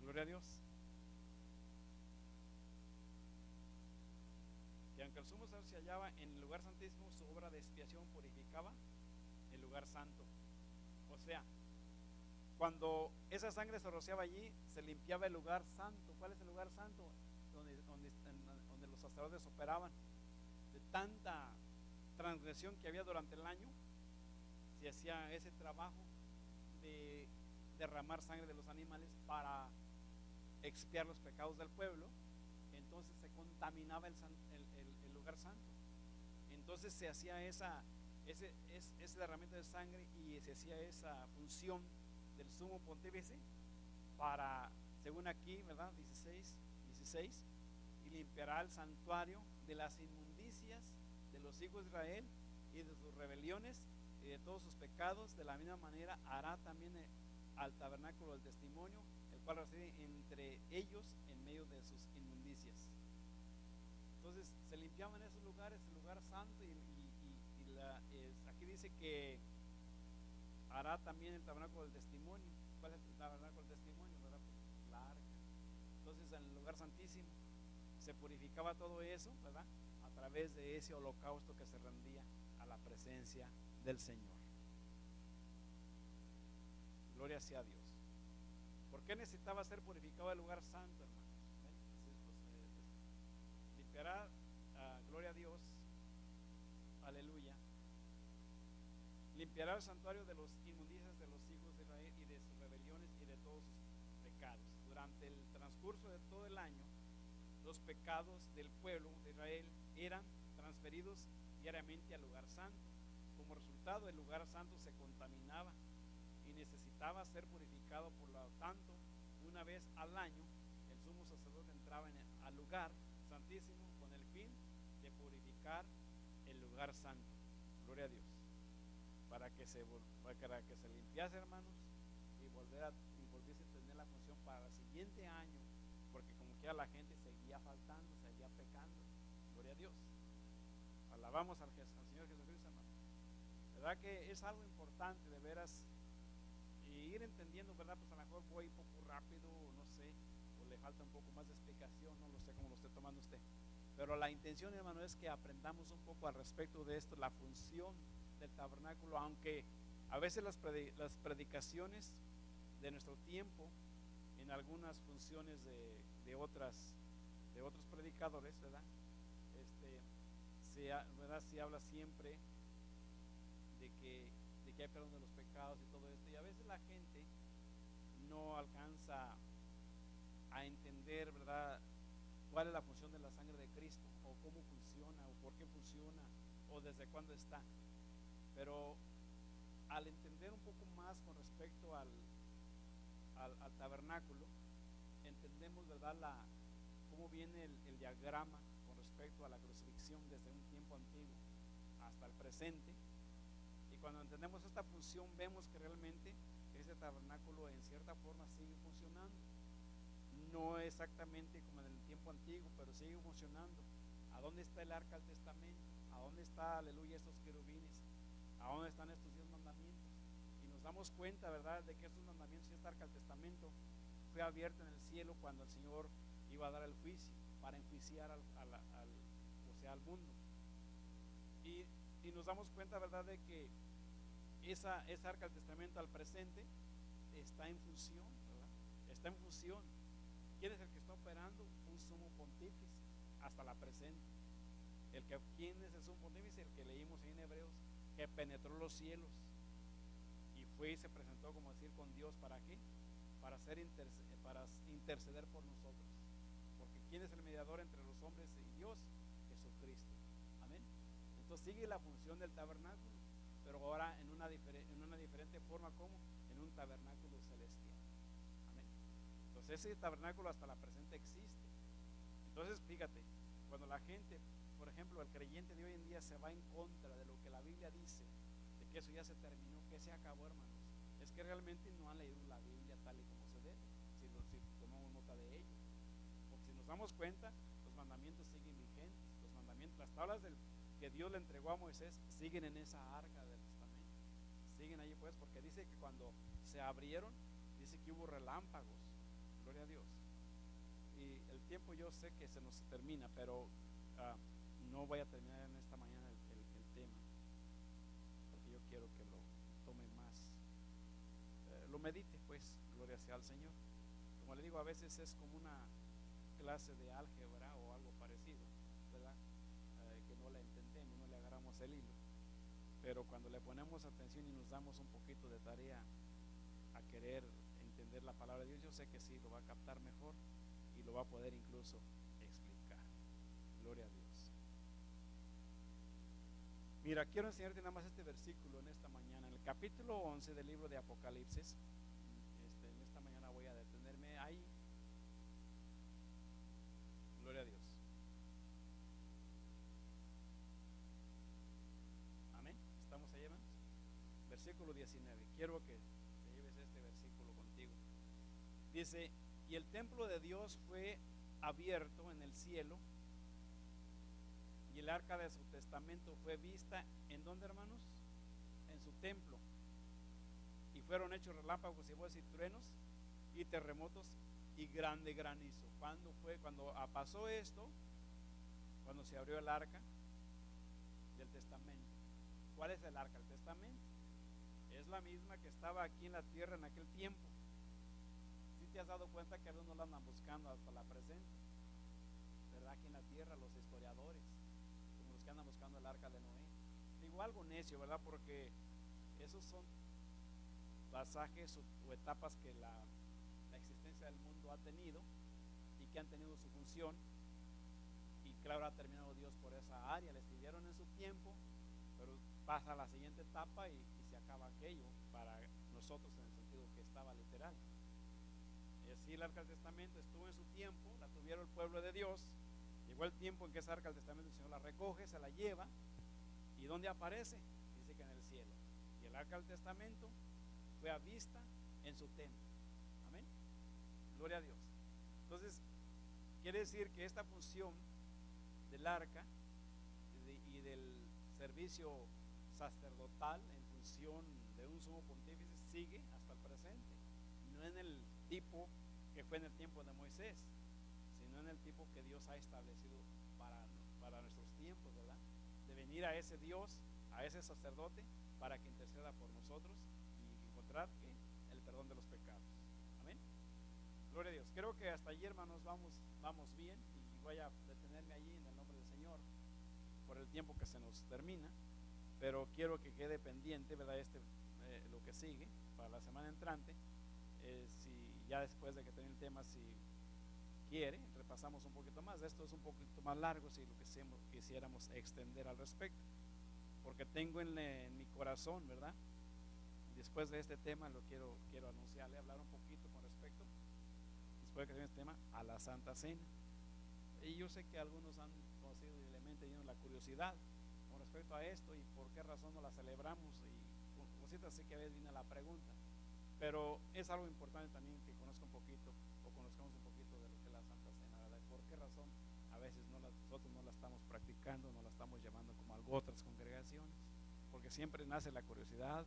Gloria a Dios. Que aunque el sumo sacerdote se hallaba en el lugar santísimo, su obra de expiación purificaba el lugar santo. O sea, cuando esa sangre se rociaba allí, se limpiaba el lugar santo. ¿Cuál es el lugar santo? Donde los sacerdotes operaban. De tanta transgresión que había durante el año, se hacía ese trabajo de derramar sangre de los animales para expiar los pecados del pueblo. Entonces se contaminaba el lugar santo. Entonces se hacía ese derramamiento de sangre, y se hacía esa función del sumo pontífice para, según aquí, ¿verdad? 16, y limpiará el santuario de las inmundicias de los hijos de Israel y de sus rebeliones y de todos sus pecados. De la misma manera hará también al tabernáculo del testimonio, el cual reside entre ellos en medio de sus inmundicias. Entonces se limpiaban esos lugares, el lugar santo, aquí dice que hará también el tabernáculo del testimonio. ¿Cuál es el tabernáculo del testimonio? ¿Verdad? Pues la arca. Entonces en el lugar santísimo se purificaba todo eso, ¿verdad? A través de ese holocausto que se rendía a la presencia del Señor. Gloria sea a Dios. ¿Por qué necesitaba ser purificado el lugar santo, hermanos? Limpiará, gloria a Dios, aleluya. Limpiará el santuario de los inmundicias de los hijos de Israel y de sus rebeliones y de todos sus pecados. Durante el transcurso de todo el año, los pecados del pueblo de Israel eran transferidos diariamente al lugar santo. Como resultado, el lugar santo se contaminaba y necesitaba ser purificado. Por lo tanto, una vez al año, el sumo sacerdote entraba al lugar santísimo con el fin de purificar el lugar santo. Gloria a Dios. Para que se limpiase, hermanos, y volviese a tener la función para el siguiente año, porque como quiera la gente seguía faltando, seguía pecando. Gloria a Dios. Alabamos al Señor Jesucristo, hermano. ¿Verdad que es algo importante de veras? Y ir entendiendo, ¿verdad? Pues a lo mejor voy un poco rápido, no sé, o le falta un poco más de explicación, no lo sé cómo lo esté tomando usted. Pero la intención, hermano, es que aprendamos un poco al respecto de esto, la función del tabernáculo, aunque a veces las predicaciones de nuestro tiempo, en algunas funciones de otros predicadores, ¿verdad? Se habla siempre de que hay perdón de los pecados y todo esto, y a veces la gente no alcanza a entender, ¿verdad?, cuál es la función de la sangre de Cristo, o cómo funciona, o por qué funciona, o desde cuándo está. Pero al entender un poco más con respecto al tabernáculo, entendemos, ¿verdad?, cómo viene el diagrama con respecto a la crucifixión desde un tiempo antiguo hasta el presente. Y cuando entendemos esta función, vemos que realmente ese tabernáculo en cierta forma sigue funcionando. No exactamente como en el tiempo antiguo, pero sigue funcionando. ¿A dónde está el arca del testamento? ¿A dónde está, aleluya, estos querubines? ¿A dónde están estos 10 mandamientos? Y nos damos cuenta, ¿verdad?, de que estos mandamientos y esta arca del testamento fue abierta en el cielo cuando el Señor iba a dar el juicio para enjuiciar al mundo. Y nos damos cuenta, ¿verdad?, de que esa arca del testamento al presente está en función, ¿verdad? Está en función. ¿Quién es el que está operando? Un sumo pontífice hasta la presente. ¿Quién es el sumo pontífice? El que leímos en Hebreos, que penetró los cielos y fue y se presentó, como decir, con Dios. ¿Para qué? Para interceder por nosotros. Porque ¿quién es el mediador entre los hombres y Dios? Jesucristo. Amén. Entonces sigue la función del tabernáculo, pero ahora en una diferente forma. ¿Cómo? En un tabernáculo celestial. Amén. Entonces ese tabernáculo hasta la presente existe. Entonces fíjate, cuando la gente, por ejemplo, el creyente de hoy en día se va en contra de lo que la Biblia dice, de que eso ya se terminó, que se acabó, hermanos, es que realmente no han leído la Biblia tal y como se debe, si tomamos nota de ello. Porque si nos damos cuenta, los mandamientos siguen vigentes. Los mandamientos, las tablas que Dios le entregó a Moisés siguen en esa arca del testamento, siguen allí, pues, porque dice que cuando se abrieron, dice que hubo relámpagos. Gloria a Dios. Y el tiempo yo sé que se nos termina, pero no voy a terminar en esta mañana el tema, porque yo quiero que lo tome más, lo medite, pues. Gloria sea al Señor. Como le digo, a veces es como una clase de álgebra o algo parecido, ¿verdad? Que no la entendemos, no le agarramos el hilo, pero cuando le ponemos atención y nos damos un poquito de tarea a querer entender la palabra de Dios, yo sé que sí lo va a captar mejor y lo va a poder incluso explicar. Gloria a Dios. Mira, quiero enseñarte nada más este versículo en esta mañana, en el capítulo 11 del libro de Apocalipsis. En esta mañana voy a detenerme ahí. Gloria a Dios. Amén. ¿Estamos ahí, hermanos? Versículo 19. Quiero que te lleves este versículo contigo. Dice: y el templo de Dios fue abierto en el cielo, y el arca de su testamento fue vista. ¿En dónde, hermanos? En su templo. Y fueron hechos relámpagos y voces y truenos y terremotos y grande granizo. ¿Cuándo fue? Cuando pasó esto, cuando se abrió el arca del testamento. ¿Cuál es el arca del testamento? Es la misma que estaba aquí en la tierra en aquel tiempo. ¿Sí te has dado cuenta que algunos la andan buscando hasta la presente? ¿Verdad? Aquí en la tierra los historiadores, como los que andan buscando el arca de Noé. Digo algo necio, ¿verdad? Porque esos son pasajes o etapas que la existencia del mundo ha tenido y que han tenido su función, y claro, ha terminado Dios por esa área. Le escribieron en su tiempo, pero pasa a la siguiente etapa y se acaba aquello para nosotros, en el sentido que estaba literal. Es decir, el arca del testamento estuvo en su tiempo, la tuvieron el pueblo de Dios. Llegó el tiempo en que esa arca del testamento, el Señor la recoge, se la lleva. ¿Y dónde aparece? Dice que en el cielo. Y el arca del testamento fue a vista en su templo. Amén. Gloria a Dios. Entonces, quiere decir que esta función del arca y del servicio sacerdotal en función de un sumo pontífice sigue hasta el presente. No en el tipo que fue en el tiempo de Moisés, sino en el tipo que Dios ha establecido para nuestros tiempos, ¿verdad? De venir a ese Dios, a ese sacerdote, para que interceda por nosotros y encontrar el perdón de los pecados. Amén. Gloria a Dios. Creo que hasta allí, hermanos, vamos bien, y voy a detenerme allí en el nombre del Señor por el tiempo que se nos termina, pero quiero que quede pendiente, ¿verdad? Lo que sigue para la semana entrante. Si ya después de que termine el tema, si quiere, repasamos un poquito más. Esto es un poquito más largo si lo que quisiéramos extender al respecto, porque tengo en mi corazón, ¿verdad? Después de este tema lo quiero anunciarle, hablar un poquito con respecto, después de que termine este tema, a la Santa Cena. Y yo sé que algunos han conocido y le han tenido la curiosidad con respecto a esto y por qué razón no la celebramos, y cositas así que a veces viene la pregunta. Pero es algo importante también que conozcamos un poquito de lo que es la Santa Cena, ¿verdad? ¿Por qué razón a veces nosotros no la estamos practicando, no la estamos llevando como algo otras congregaciones? Porque siempre nace la curiosidad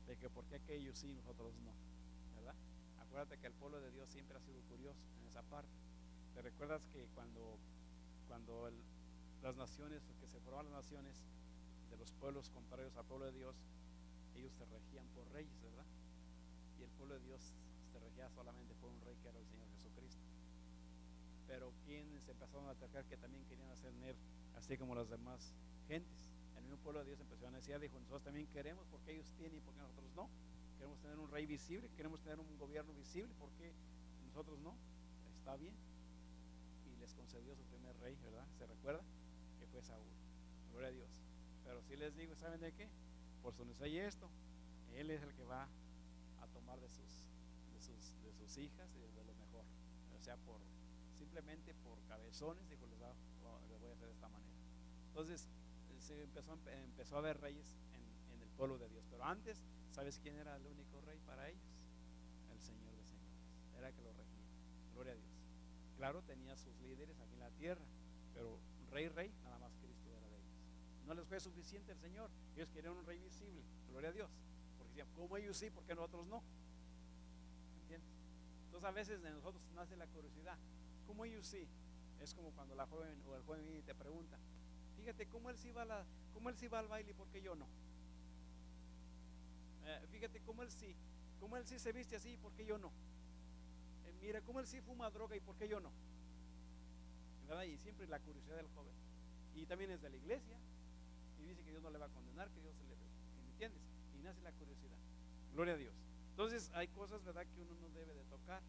de que por qué aquellos sí, nosotros no, ¿verdad? Acuérdate que el pueblo de Dios siempre ha sido curioso en esa parte. ¿Te recuerdas que cuando las naciones, que se formaron las naciones de los pueblos contrarios al pueblo de Dios, ellos se regían por reyes, ¿verdad? Y el pueblo de Dios se regía solamente por un rey, que era el Señor Jesucristo. Pero quienes empezaron a atacar, que también querían hacer así como las demás gentes. El mismo pueblo de Dios empezó a decir, dijo, nosotros también queremos, porque ellos tienen y porque nosotros no. Queremos tener un rey visible, queremos tener un gobierno visible, porque nosotros no. Está bien. Y les concedió su primer rey, ¿verdad? ¿Se recuerda? Que fue Saúl. Gloria a Dios. Pero si les digo, ¿saben de qué? Por su necesidad y esto, él es el que va a tomar de sus hijas y de lo mejor. O sea, simplemente por cabezones, dijo, les voy a hacer de esta manera. Entonces se empezó a ver reyes en el pueblo de Dios. Pero antes, ¿sabes quién era el único rey para ellos? El Señor de señores. Era el que lo regía. Gloria a Dios. Claro, tenía sus líderes aquí en la tierra, pero rey, nada más Cristo era de ellos. No les fue suficiente el Señor. Ellos querían un rey visible. Gloria a Dios. Porque decían, ¿cómo ellos sí? ¿Por qué nosotros no? ¿Entiendes? Entonces a veces de nosotros nace la curiosidad, ¿cómo ellos sí? Es como cuando la joven o el joven viene y te pregunta, fíjate, ¿cómo él sí va al baile y por qué yo no? Fíjate, ¿cómo él sí se viste así y por qué yo no? Mira, ¿cómo él sí fuma droga y por qué yo no? ¿Verdad? Y siempre la curiosidad del joven. Y también es de la iglesia, y dice que Dios no le va a condenar, que Dios se le ve. ¿Me entiendes? Y nace la curiosidad. Gloria a Dios. Entonces hay cosas, ¿verdad?, que uno no debe de tocar,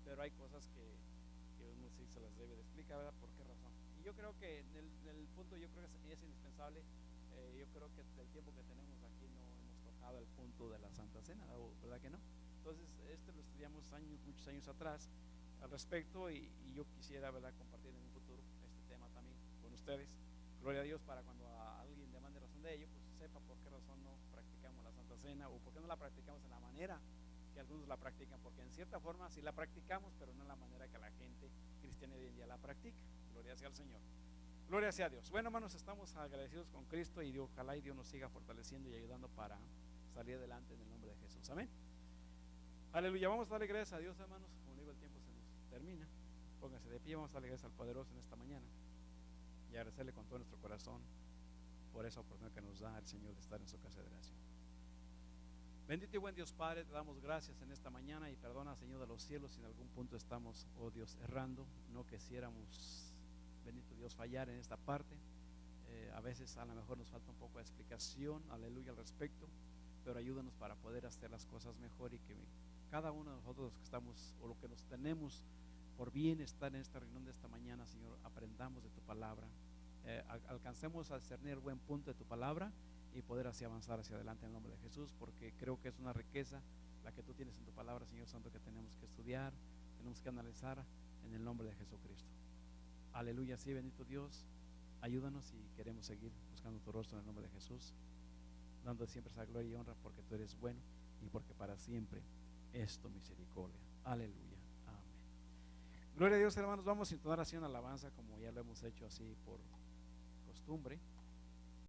pero hay cosas que uno sí se las debe de explicar, ¿verdad? ¿Por qué razón? Y yo creo que en el punto, yo creo que es indispensable yo creo que del tiempo que tenemos aquí no hemos tocado el punto de la Santa Cena, ¿verdad que no? Entonces, lo estudiamos muchos años atrás al respecto, y yo quisiera, ¿verdad?, compartir en un futuro este tema también con ustedes. Gloria a Dios, para cuando a alguien demande razón de ello, pues sepa por qué razón no practicamos la Santa Cena, o por qué no la practicamos en la manera que algunos la practican, porque en cierta forma sí la practicamos, pero no en la manera que la gente cristiana hoy en día la practica. Gloria sea al Señor. Gloria sea a Dios. Bueno, hermanos, estamos agradecidos con Cristo, y ojalá y Dios nos siga fortaleciendo y ayudando para salir adelante en el nombre de Jesús. Amén. Aleluya. Vamos a darle gracias a Dios, hermanos. Como digo, el tiempo se nos termina. Pónganse de pie. Vamos a darle gracias al poderoso en esta mañana y agradecerle con todo nuestro corazón por esa oportunidad que nos da el Señor de estar en su casa de oración. Bendito y buen Dios Padre, te damos gracias en esta mañana, y perdona, Señor de los cielos, si en algún punto estamos, oh Dios, errando. No quisiéramos, bendito Dios, fallar en esta parte. A veces a lo mejor nos falta un poco de explicación, aleluya, al respecto, pero ayúdanos para poder hacer las cosas mejor, y que cada uno de nosotros, los que estamos, o lo que nos tenemos por bien estar en esta reunión de esta mañana, Señor, aprendamos de tu palabra, alcancemos a discernir el buen punto de tu palabra, y poder así avanzar hacia adelante en el nombre de Jesús, porque creo que es una riqueza la que tú tienes en tu palabra, Señor Santo, que tenemos que estudiar, tenemos que analizar en el nombre de Jesucristo. Aleluya. Sí, bendito Dios, ayúdanos, y queremos seguir buscando tu rostro en el nombre de Jesús, dando siempre esa gloria y honra, porque tú eres bueno, y porque para siempre es tu misericordia. Aleluya. Amén. Gloria a Dios, hermanos. Vamos a entonar así una alabanza, como ya lo hemos hecho así por costumbre.